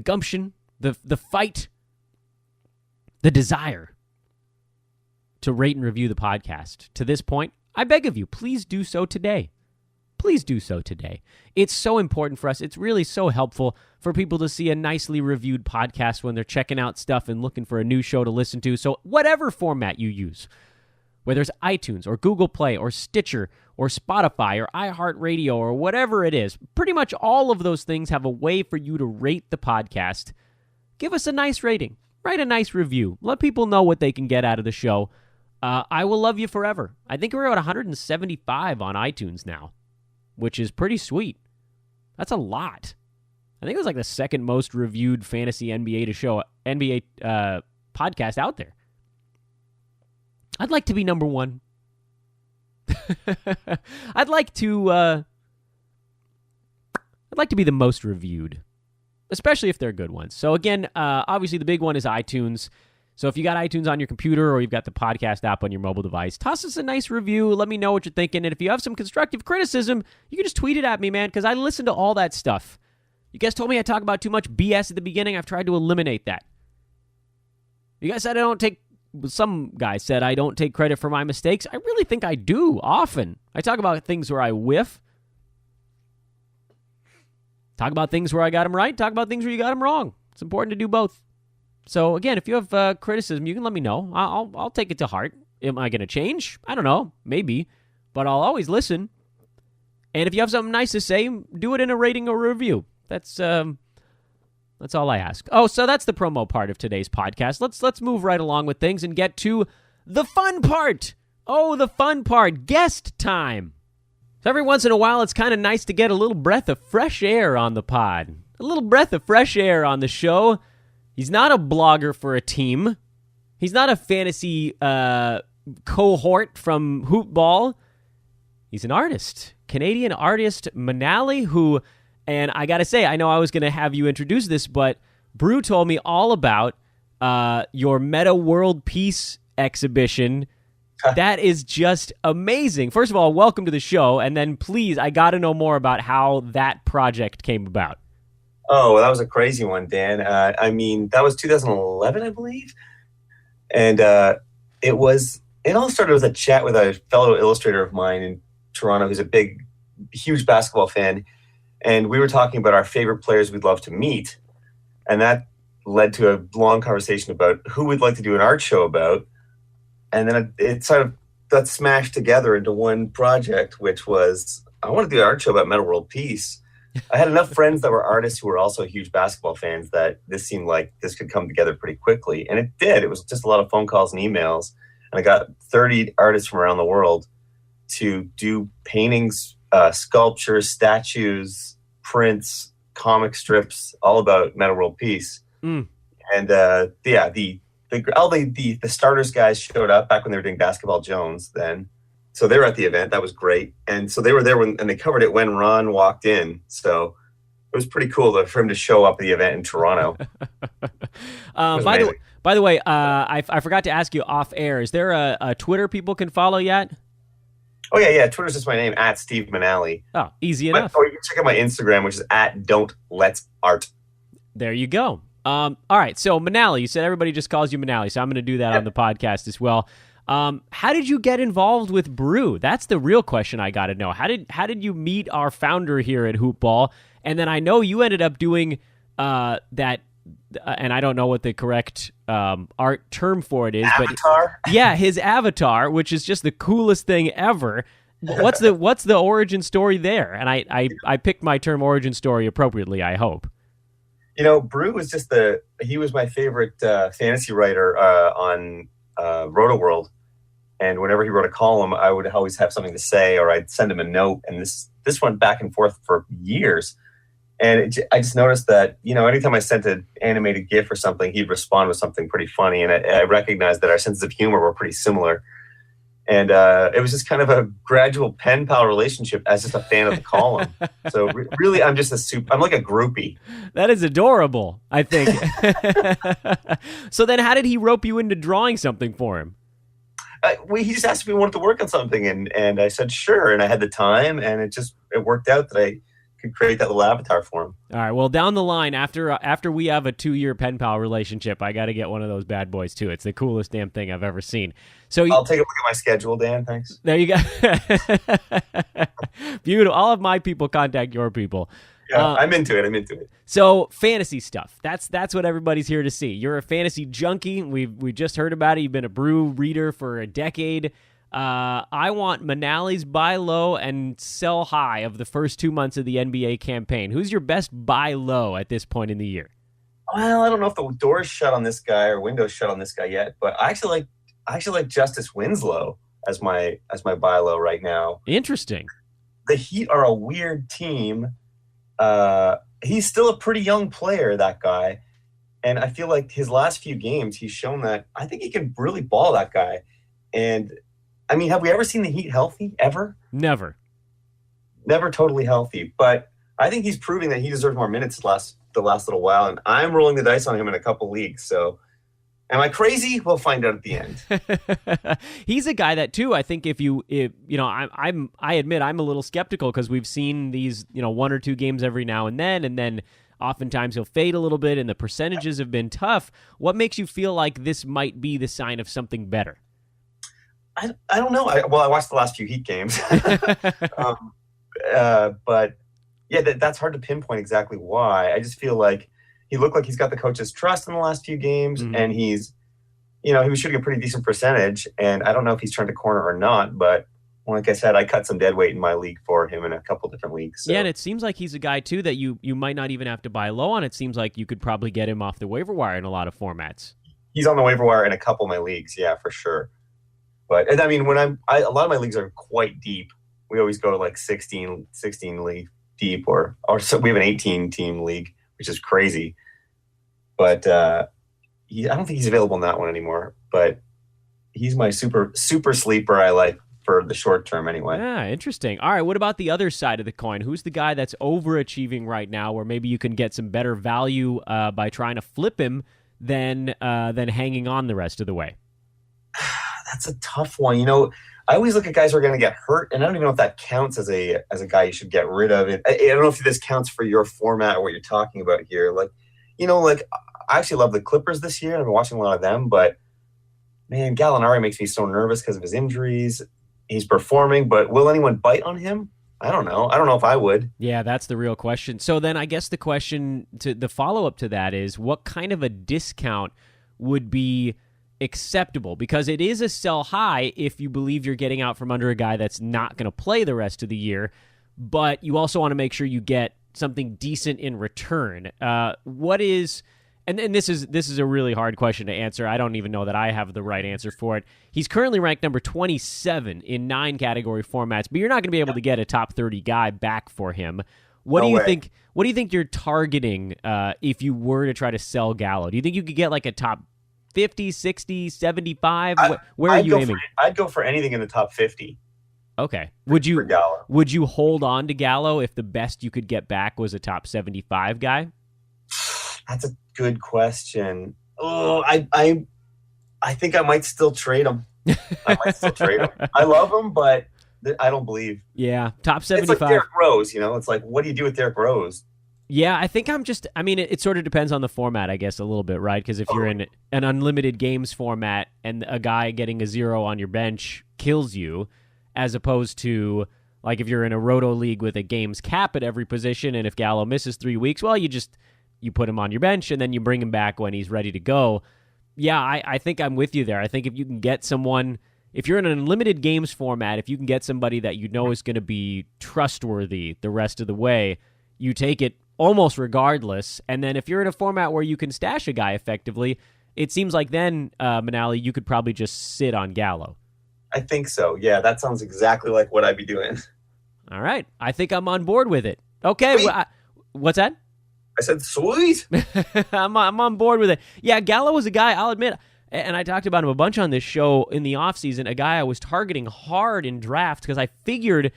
gumption, the fight, the desire to rate and review the podcast to this point, I beg of you, please do so today. Please do so today. It's so important for us. It's really so helpful for people to see a nicely reviewed podcast when they're checking out stuff and looking for a new show to listen to. So whatever format you use, whether it's iTunes or Google Play or Stitcher or Spotify or iHeartRadio or whatever it is, pretty much all of those things have a way for you to rate the podcast. Give us a nice rating. Write a nice review. Let people know what they can get out of the show. I will love you forever. I think we're at 175 on iTunes now, which is pretty sweet. That's a lot. I think it was like the second most reviewed fantasy NBA podcast out there. I'd like to be number one. I'd like to be the most reviewed, especially if they're good ones. So again, obviously the big one is iTunes. So if you got iTunes on your computer or you've got the podcast app on your mobile device, toss us a nice review. Let me know what you're thinking. And if you have some constructive criticism, you can just tweet it at me, man, because I listen to all that stuff. You guys told me I talk about too much BS at the beginning. I've tried to eliminate that. You guys said some guy said I don't take credit for my mistakes. I really think I do often. I talk about things where I whiff. Talk about things where I got them right. Talk about things where you got them wrong. It's important to do both. So, again, if you have criticism, you can let me know. I'll take it to heart. Am I going to change? I don't know. Maybe. But I'll always listen. And if you have something nice to say, do it in a rating or review. That's all I ask. Oh, so that's the promo part of today's podcast. Let's move right along with things and get to the fun part. Oh, the fun part. Guest time. So every once in a while, it's kind of nice to get a little breath of fresh air on the pod. A little breath of fresh air on the show. He's not a blogger for a team. He's not a fantasy cohort from Hoopball. He's an artist. Canadian artist Manale, who, and I got to say, I know I was going to have you introduce this, but Brew told me all about your Meta World Peace exhibition. That is just amazing. First of all, welcome to the show. And then please, I got to know more about how that project came about. Oh, well, that was a crazy one, Dan. That was 2011, I believe. And it all started with a chat with a fellow illustrator of mine in Toronto who's a huge basketball fan. And we were talking about our favorite players we'd love to meet. And that led to a long conversation about who we'd like to do an art show about. And then it sort of got smashed together into one project, which was, I want to do an art show about Meta World Peace. I had enough friends that were artists who were also huge basketball fans that this seemed like this could come together pretty quickly. And it did. It was just a lot of phone calls and emails. And I got 30 artists from around the world to do paintings, sculptures, statues, prints, comic strips, all about Meta World Peace. Mm. And the starters guys showed up back when they were doing Basketball Jones then. So they were at the event. That was great. And so they were there and they covered it when Ron walked in. So it was pretty cool for him to show up at the event in Toronto. By the way, I forgot to ask you off air. Is there a Twitter people can follow yet? Oh, yeah. Twitter's just my name, at Steve Manale. Oh, easy enough. Or you can check out my Instagram, which is at Don't Let's Art. There you go. All right. So Manale, you said everybody just calls you Manale. So I'm going to do that on the podcast as well. How did you get involved with Brew? That's the real question I got to know. How did you meet our founder here at Hoopball? And then I know you ended up doing that, and I don't know what the correct art term for it is, avatar? But yeah, his avatar, which is just the coolest thing ever. What's the origin story there? And I picked my term origin story appropriately, I hope. You know, Brew was he was my favorite fantasy writer on Roto World. And whenever he wrote a column, I would always have something to say, or I'd send him a note. And this went back and forth for years. And I just noticed that, anytime I sent an animated GIF or something, he'd respond with something pretty funny. And I recognized that our senses of humor were pretty similar. And it was just kind of a gradual pen pal relationship as just a fan of the column. So really, I'm just I'm like a groupie. That is adorable, I think. So then how did he rope you into drawing something for him? He just asked if we wanted to work on something, and I said sure, and I had the time, and it worked out that I could create that little avatar for him. All right, well, down the line, after we have a 2-year pen pal relationship, I got to get one of those bad boys too. It's the coolest damn thing I've ever seen. So I'll take a look at my schedule, Dan. Thanks. There you go. Beautiful. All of my people contact your people. Yeah, I'm into it. So fantasy stuff. That's what everybody's here to see. You're a fantasy junkie. We just heard about it. You've been a brew reader for a decade. I want Manale's buy low and sell high of the first 2 months of the NBA campaign. Who's your best buy low at this point in the year? Well, I don't know if the door's shut on this guy or window's shut on this guy yet, but I actually like Justice Winslow as my buy low right now. Interesting. The Heat are a weird team. He's still a pretty young player, that guy. And I feel like his last few games, he's shown that I think he can really ball, that guy. And I mean, have we ever seen the Heat healthy ever? Never totally healthy. But I think he's proving that he deserves more minutes the last little while. And I'm rolling the dice on him in a couple leagues. So am I crazy? We'll find out at the end. He's a guy that too, I think if I admit I'm a little skeptical because we've seen these, 1 or 2 games every now and then oftentimes he'll fade a little bit and the percentages have been tough. What makes you feel like this might be the sign of something better? I don't know. I watched the last few Heat games. But yeah, that's hard to pinpoint exactly why. I just feel like he looked like he's got the coach's trust in the last few games, and he's, he was shooting a pretty decent percentage, and I don't know if he's turned a corner or not, but like I said, I cut some dead weight in my league for him in a couple different leagues. So. Yeah, and it seems like he's a guy, too, that you might not even have to buy low on. It seems like you could probably get him off the waiver wire in a lot of formats. He's on the waiver wire in a couple of my leagues, yeah, for sure. But, I mean, when a lot of my leagues are quite deep. We always go to like 16 league deep, or so we have an 18-team league, which is crazy. But I don't think he's available in that one anymore. But he's my super sleeper I like for the short term anyway. Yeah, interesting. All right, what about the other side of the coin? Who's the guy that's overachieving right now where maybe you can get some better value by trying to flip him than hanging on the rest of the way? That's a tough one. I always look at guys who are going to get hurt, and I don't even know if that counts as a guy you should get rid of. I don't know if this counts for your format or what you're talking about here. I actually love the Clippers this year. I've been watching a lot of them, but man, Gallinari makes me so nervous because of his injuries. He's performing, but will anyone bite on him? I don't know. I don't know if I would. Yeah, that's the real question. So then I guess the follow-up to that is what kind of a discount would be acceptable? Because it is a sell high if you believe you're getting out from under a guy that's not going to play the rest of the year, but you also want to make sure you get something decent in return. What is... And this is a really hard question to answer. I don't even know that I have the right answer for it. He's currently ranked number 27 in 9 category formats, but you're not going to be able to get a top 30 guy back for him. What do you think? What do you think you're targeting if you were to try to sell Gallo? Do you think you could get like a top 50, 60, 75? Where are you aiming? I'd go for anything in the top 50. Okay. Would you hold on to Gallo if the best you could get back was a top 75 guy? That's a good question. Oh, I think I might still trade him. I love him, but I don't believe. Yeah, top 75. It's like Derrick Rose, It's like, what do you do with Derrick Rose? Yeah, I think it sort of depends on the format, I guess, a little bit, right? Because if you're in an unlimited games format and a guy getting a 0 on your bench kills you, as opposed to, like, if you're in a roto league with a games cap at every position, and if Gallo misses 3 weeks, well, you put him on your bench, and then you bring him back when he's ready to go. Yeah, I think I'm with you there. I think if you can get someone, if you're in an unlimited games format, if you can get somebody that you know is going to be trustworthy the rest of the way, you take it almost regardless. And then if you're in a format where you can stash a guy effectively, it seems like then, Manale, you could probably just sit on Gallo. I think so. Yeah, that sounds exactly like what I'd be doing. All right. I think I'm on board with it. Okay. What's that? I said, sweet. I'm on board with it. Yeah, Gallo was a guy, I'll admit, And I talked about him a bunch on this show in the offseason, a guy I was targeting hard in draft because I figured,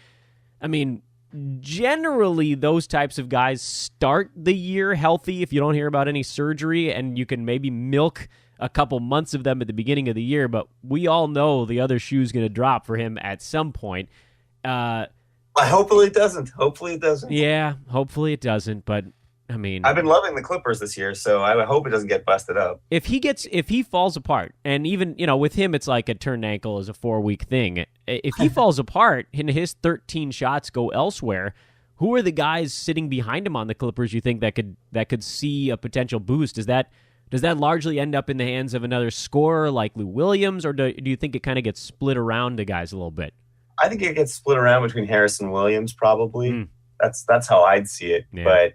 generally those types of guys start the year healthy if you don't hear about any surgery, and you can maybe milk a couple months of them at the beginning of the year, but we all know the other shoe's going to drop for him at some point. Hopefully it doesn't. Yeah, hopefully it doesn't, but I've been loving the Clippers this year, so I hope it doesn't get busted up. If he falls apart, and even, with him it's like a turned ankle is a 4-week thing. If he falls apart and his 13 shots go elsewhere, who are the guys sitting behind him on the Clippers you think that could see a potential boost? Does that largely end up in the hands of another scorer like Lou Williams, or do you think it kind of gets split around to guys a little bit? I think it gets split around between Harris and Williams, probably. That's how I'd see it. Yeah. But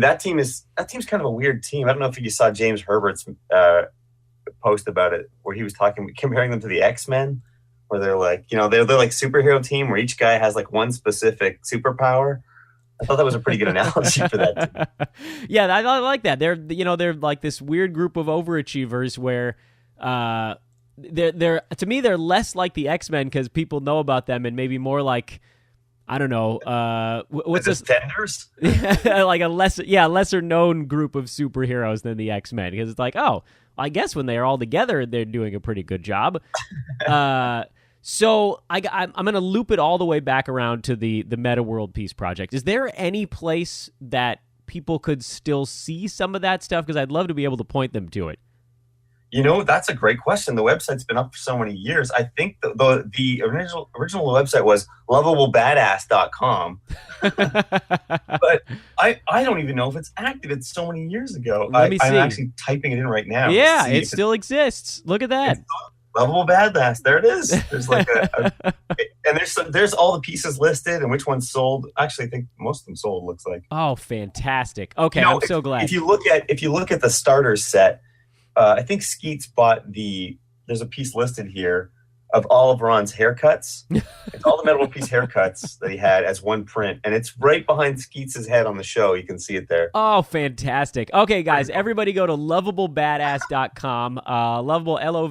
that team's kind of a weird team. I don't know if you saw James Herbert's post about it, where he was comparing them to the X-Men, where they're like, they're like superhero team where each guy has like one specific superpower. I thought that was a pretty good analogy for that team. Yeah, I like that. They're like this weird group of overachievers where they're to me they're less like the X-Men because people know about them, and maybe more like, I don't know, what's this? Defenders? Like a lesser known group of superheroes than the X-Men, because it's like, oh, I guess when they're all together, they're doing a pretty good job. So I'm going to loop it all the way back around to the Meta World Peace Project. Is there any place that people could still see some of that stuff? Because I'd love to be able to point them to it. That's a great question. The website's been up for so many years. I think the original website was lovablebadass.com. But I don't even know if it's active. It's so many years ago. I'm actually typing it in right now. Yeah, it still exists. Look at that. Lovable Badass. There it is. There's like and there's all the pieces listed and which one's sold. Actually, I think most of them sold, looks like. Oh, fantastic. Okay, I'm so glad. If you look at the starter set, I think Skeets bought there's a piece listed here of all of Ron's haircuts. It's all the Metal Piece haircuts that he had as one print, and it's right behind Skeets' head on the show. You can see it there. Oh, fantastic. Okay, guys, everybody go to lovablebadass.com, lovable, Lovable,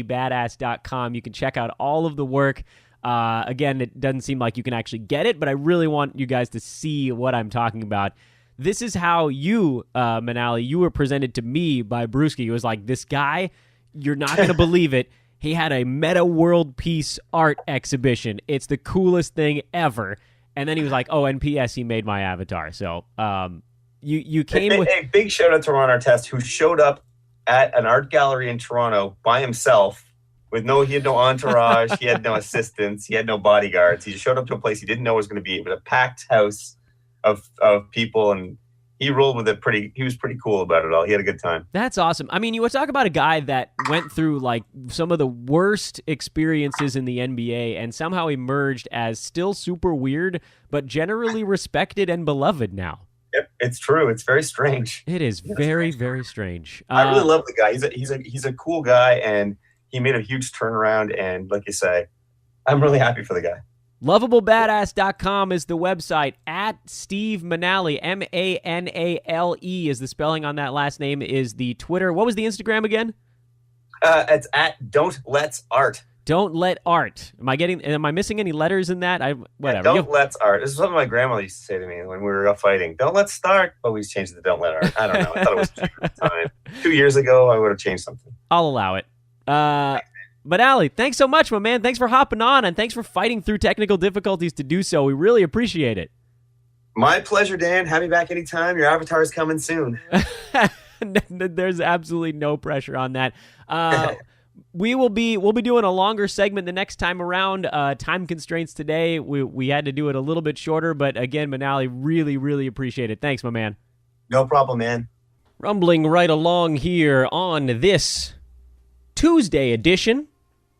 badass.com. You can check out all of the work. Again, it doesn't seem like you can actually get it, but I really want you guys to see what I'm talking about. This is how you, Manale, you were presented to me by Brewski. It was like, this guy, you're not going to believe it. He had a Meta World Peace art exhibition. It's the coolest thing ever. And then he was like, oh, and P.S., he made my avatar. So you came with... A big shout out to Ron Artest, who showed up at an art gallery in Toronto by himself. He had no entourage, he had no assistants, he had no bodyguards. He just showed up to a place he didn't know was going to be, but a packed house of people, and he rolled with it he was pretty cool about it all. He had a good time. That's awesome. You would talk about a guy that went through like some of the worst experiences in the NBA and somehow emerged as still super weird, but generally respected and beloved now. Yep, it's true. It's very strange. It is very, very strange. I really love the guy. He's a cool guy, and he made a huge turnaround, and like you say, I'm really happy for the guy. Lovablebadass.com is the website. At Steve Manale, Manale is the spelling on that last name, is the Twitter. What was the Instagram again? It's at Don't Let's Art. Don't Let Art. Am I missing any letters in that? Whatever. Don't Let's Art. This is something my grandmother used to say to me when we were fighting. Don't Let's Start. But we changed it to Don't Let Art. I don't know. I thought it was cheaper at the time. 2 years ago, I would have changed something. I'll allow it. Manale, thanks so much, my man. Thanks for hopping on, and thanks for fighting through technical difficulties to do so. We really appreciate it. My pleasure, Dan. Have me back anytime. Your avatar is coming soon. There's absolutely no pressure on that. We'll be doing a longer segment the next time around. Time constraints today. We had to do it a little bit shorter, but again, Manale, really, really appreciate it. Thanks, my man. No problem, man. Rumbling right along here on this Tuesday edition,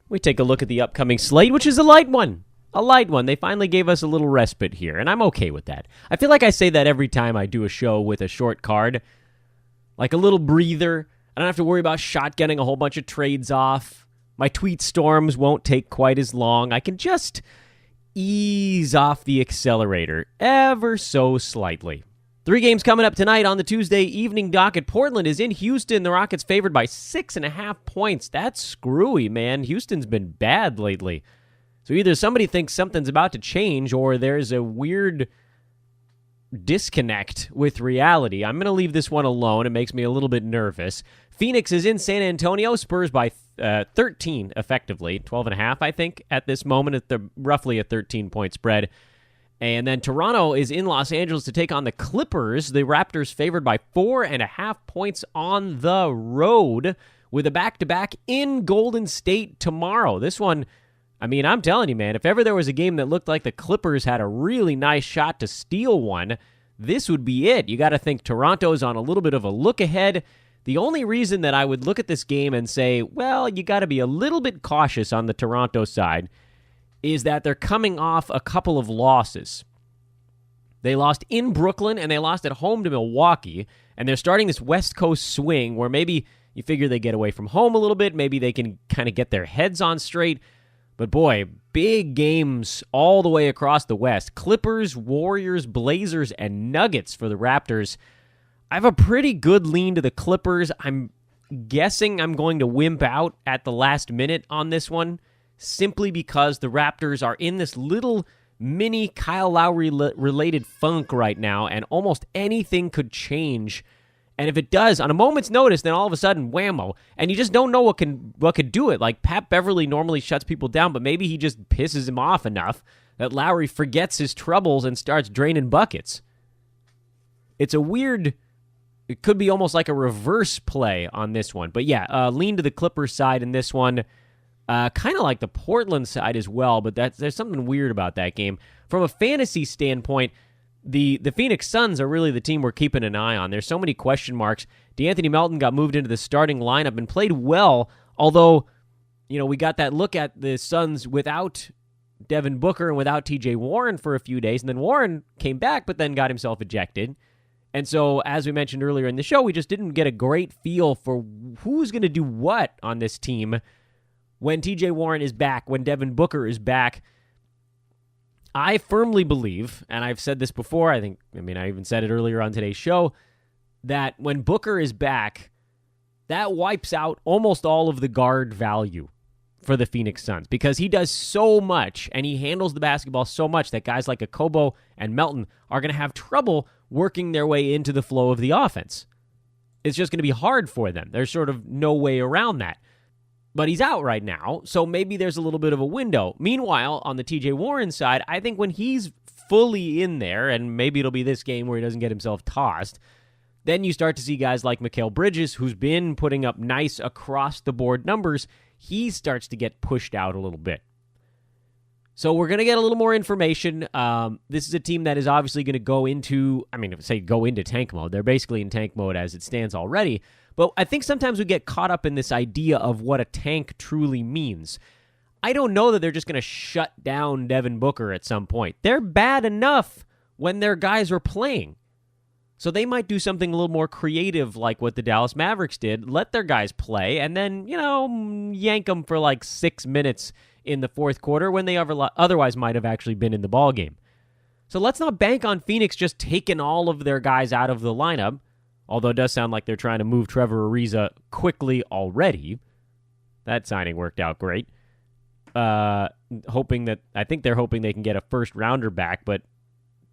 we take a look at the upcoming slate, which is a light one. A light one. They finally gave us a little respite here, and I'm okay with that. I feel like I say that every time I do a show with a short card. Like a little breather. I don't have to worry about shotgunning a whole bunch of trades off. My tweet storms won't take quite as long. I can just ease off the accelerator ever so slightly. 3 games coming up tonight on the Tuesday evening docket. Portland is in Houston. The Rockets favored by 6.5 points. That's screwy, man. Houston's been bad lately. So either somebody thinks something's about to change or there's a weird disconnect with reality. I'm going to leave this one alone. It makes me a little bit nervous. Phoenix is in San Antonio. Spurs by 13, effectively. 12.5, I think, at this moment. At roughly a 13-point spread. And then Toronto is in Los Angeles to take on the Clippers. The Raptors favored by 4.5 points on the road with a back-to-back in Golden State tomorrow. This one, I mean, I'm telling you, man, if ever there was a game that looked like the Clippers had a really nice shot to steal one, this would be it. You got to think Toronto's on a little bit of a look ahead. The only reason that I would look at this game and say, well, you got to be a little bit cautious on the Toronto side is that they're coming off a couple of losses. They lost in Brooklyn, and they lost at home to Milwaukee, and they're starting this West Coast swing where maybe you figure they get away from home a little bit, maybe they can kind of get their heads on straight. But boy, big games all the way across the West. Clippers, Warriors, Blazers, and Nuggets for the Raptors. I have a pretty good lean to the Clippers. I'm guessing I'm going to wimp out at the last minute on this one, simply because the Raptors are in this little mini Kyle Lowry-related funk right now, and almost anything could change. And if it does, on a moment's notice, then all of a sudden, whammo. And you just don't know what could do it. Like, Pat Beverly normally shuts people down, but maybe he just pisses him off enough that Lowry forgets his troubles and starts draining buckets. It's a weird... It could be almost like a reverse play on this one. But yeah, lean to the Clippers side in this one. Kind of like the Portland side as well, but there's something weird about that game. From a fantasy standpoint, the Phoenix Suns are really the team we're keeping an eye on. There's so many question marks. DeAnthony Melton got moved into the starting lineup and played well, although, we got that look at the Suns without Devin Booker and without TJ Warren for a few days, and then Warren came back but then got himself ejected. And so, as we mentioned earlier in the show, we just didn't get a great feel for who's going to do what on this team when TJ Warren is back, when Devin Booker is back. I firmly believe, and I've said this before, I even said it earlier on today's show, that when Booker is back, that wipes out almost all of the guard value for the Phoenix Suns because he does so much and he handles the basketball so much that guys like Okobo and Melton are going to have trouble working their way into the flow of the offense. It's just going to be hard for them. There's sort of no way around that. But he's out right now, so maybe there's a little bit of a window. Meanwhile, on the TJ Warren side, I think when he's fully in there, and maybe it'll be this game where he doesn't get himself tossed, then you start to see guys like Mikal Bridges, who's been putting up nice across-the-board numbers, he starts to get pushed out a little bit. So we're going to get a little more information. This is a team that is obviously going to go into tank mode. They're basically in tank mode as it stands already. But I think sometimes we get caught up in this idea of what a tank truly means. I don't know that they're just going to shut down Devin Booker at some point. They're bad enough when their guys are playing. So they might do something a little more creative like what the Dallas Mavericks did. Let their guys play and then, yank them for like 6 minutes in the fourth quarter when they otherwise might have actually been in the ballgame. So let's not bank on Phoenix just taking all of their guys out of the lineup, although it does sound like they're trying to move Trevor Ariza quickly already. That signing worked out great. I think they're hoping they can get a first-rounder back, but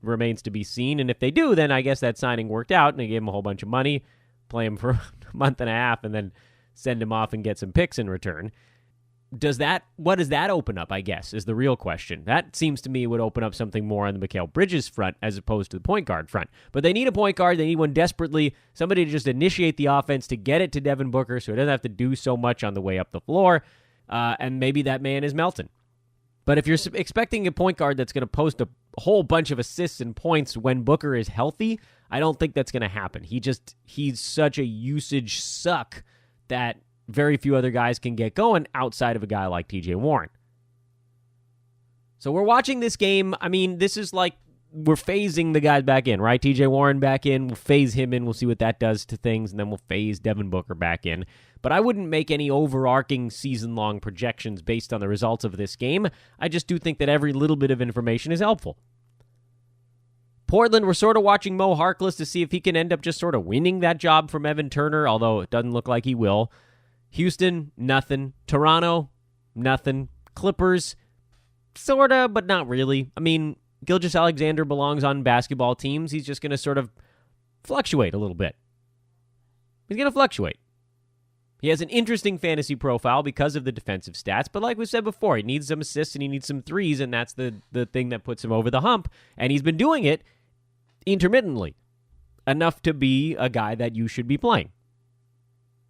remains to be seen. And if they do, then I guess that signing worked out, and they gave him a whole bunch of money, play him for a month and a half, and then send him off and get some picks in return. What does that open up, I guess, is the real question. That seems to me would open up something more on the Mikal Bridges front as opposed to the point guard front. But they need a point guard. They need one desperately. Somebody to just initiate the offense to get it to Devin Booker so he doesn't have to do so much on the way up the floor. And maybe that man is Melton. But if you're expecting a point guard that's going to post a whole bunch of assists and points when Booker is healthy, I don't think that's going to happen. He's such a usage suck that very few other guys can get going outside of a guy like TJ Warren. So we're watching this game. I mean, this is like we're phasing the guys back in, right? TJ Warren back in. We'll phase him in. We'll see what that does to things, and then we'll phase Devin Booker back in. But I wouldn't make any overarching season-long projections based on the results of this game. I just do think that every little bit of information is helpful. Portland, we're sort of watching Mo Harkless to see if he can end up just sort of winning that job from Evan Turner, although it doesn't look like he will. Houston, nothing. Toronto, nothing. Clippers, sort of, but not really. I mean, Gilgeous-Alexander belongs on basketball teams. He's just going to sort of fluctuate a little bit. He's going to fluctuate. He has an interesting fantasy profile because of the defensive stats, but like we said before, he needs some assists and he needs some threes, and that's the thing that puts him over the hump, and he's been doing it intermittently, enough to be a guy that you should be playing.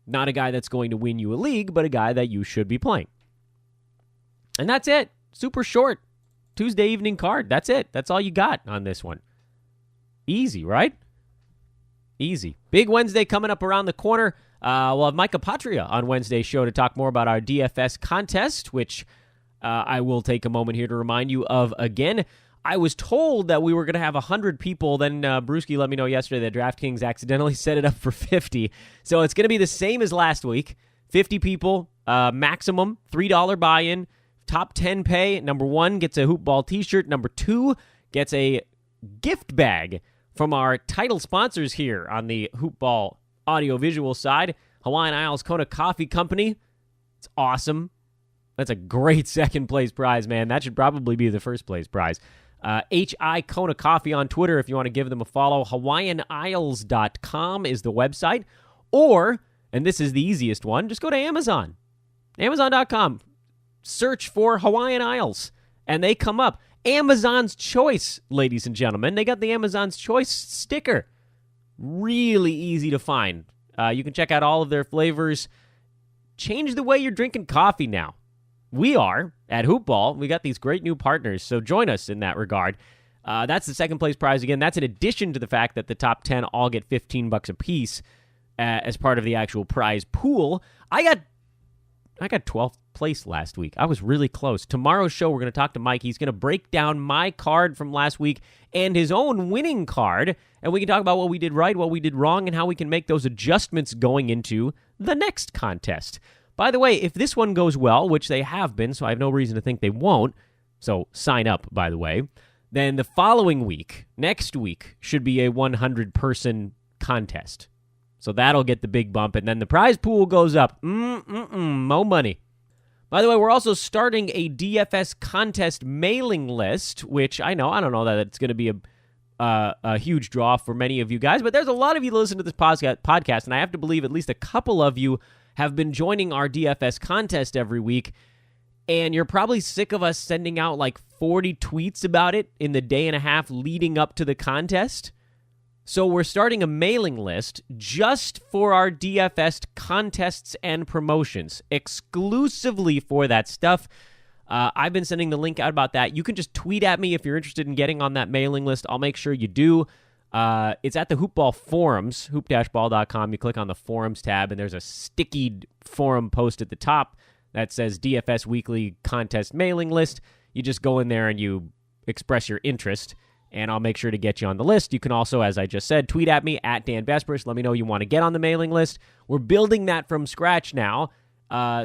Not a guy that's going to win you a league, but a guy that you should be playing. And that's it. Super short Tuesday evening card. That's it. That's all you got on this one. Easy, right? Easy. Big Wednesday coming up around the corner. We'll have Micah Patria on Wednesday's show to talk more about our DFS contest, which I will take a moment here to remind you of again. I was told that we were going to have 100 people. Then Brewski let me know yesterday that DraftKings accidentally set it up for 50. So it's going to be the same as last week. 50 people, maximum, $3 buy-in. Top 10 pay. Number 1 gets a Hoop Ball t-shirt. Number 2 gets a gift bag from our title sponsors here on the Hoop Ball audio-visual side. Hawaiian Isles Kona Coffee Company. It's awesome. That's a great second-place prize, man. That should probably be the first-place prize. HI Kona Coffee on Twitter if you want to give them a follow. HawaiianIsles.com is the website. Or, and this is the easiest one, just go to Amazon. Amazon.com. Search for Hawaiian Isles, and they come up. Amazon's Choice, ladies and gentlemen. They got the Amazon's Choice sticker. Really easy to find. You can check out all of their flavors. Change the way you're drinking coffee now. We are at Hoop Ball. We got these great new partners, so join us in that regard. That's the second place prize again. That's in addition to the fact that the top 10 all get $15 a piece as part of the actual prize pool. I got 12th place last week. I was really close. Tomorrow's show, we're going to talk to Mike. He's going to break down my card from last week and his own winning card, and we can talk about what we did right, what we did wrong, and how we can make those adjustments going into the next contest. By the way, if this one goes well, which they have been, so I have no reason to think they won't, so sign up, by the way, then the following week, next week, should be a 100-person contest. So that'll get the big bump, and then the prize pool goes up. Mo money. By the way, we're also starting a DFS contest mailing list, which I don't know that it's going to be a huge draw for many of you guys, but there's a lot of you that listen to this podcast, and I have to believe at least a couple of you have been joining our DFS contest every week, and you're probably sick of us sending out like 40 tweets about it in the day and a half leading up to the contest. So we're starting a mailing list just for our DFS contests and promotions, exclusively for that stuff. I've been sending the link out about that. You can just tweet at me if you're interested in getting on that mailing list. I'll make sure you do. It's at the Hoopball forums, hoop-ball.com. You click on the forums tab, and there's a sticky forum post at the top that says DFS Weekly Contest Mailing List. You just go in there and you express your interest, and I'll make sure to get you on the list. You can also, as I just said, tweet at me, at Dan Besbris. Let me know you want to get on the mailing list. We're building that from scratch now,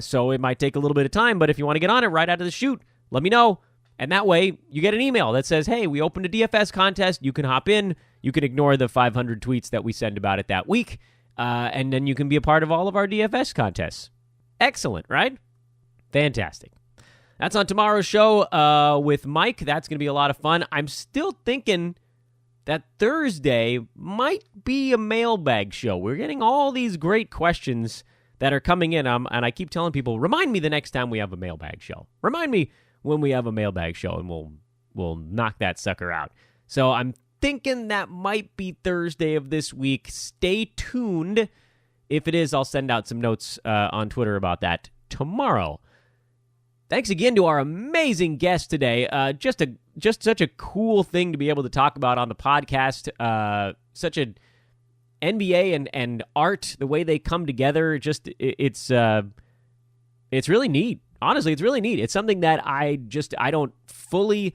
so it might take a little bit of time, but if you want to get on it right out of the chute, let me know. And that way, you get an email that says, hey, we opened a DFS contest. You can hop in. You can ignore the 500 tweets that we send about it that week, and then you can be a part of all of our DFS contests. Excellent, right? Fantastic. That's on tomorrow's show with Mike. That's going to be a lot of fun. I'm still thinking that Thursday might be a mailbag show. We're getting all these great questions that are coming in, and I keep telling people, remind me the next time we have a mailbag show. Remind me when we have a mailbag show, and we'll knock that sucker out. So I'm thinking that might be Thursday of this week. Stay tuned. If it is, I'll send out some notes on Twitter about that tomorrow. Thanks again to our amazing guest today. Just such a cool thing to be able to talk about on the podcast. Such an NBA and art, the way they come together. It's really neat. Honestly, it's really neat. It's something that I don't fully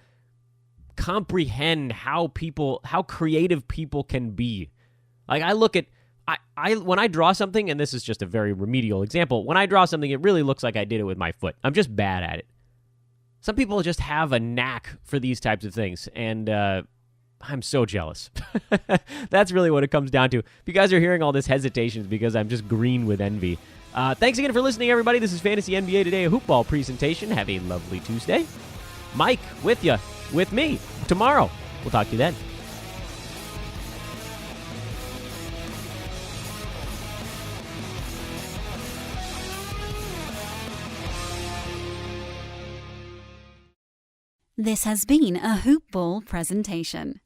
comprehend how creative people can be. Like, I look at when I draw something, and this is just a very remedial example, when I draw something, it really looks like I did it with my foot. I'm just bad at it. Some people just have a knack for these types of things, and I'm so jealous. That's really what it comes down to. If you guys are hearing all this hesitation, it's because I'm just green with envy. Thanks again for listening, everybody. This is Fantasy NBA Today, a hoop ball presentation. Have a lovely Tuesday. Mike, with you, with me, tomorrow. We'll talk to you then. This has been a Hoop Ball presentation.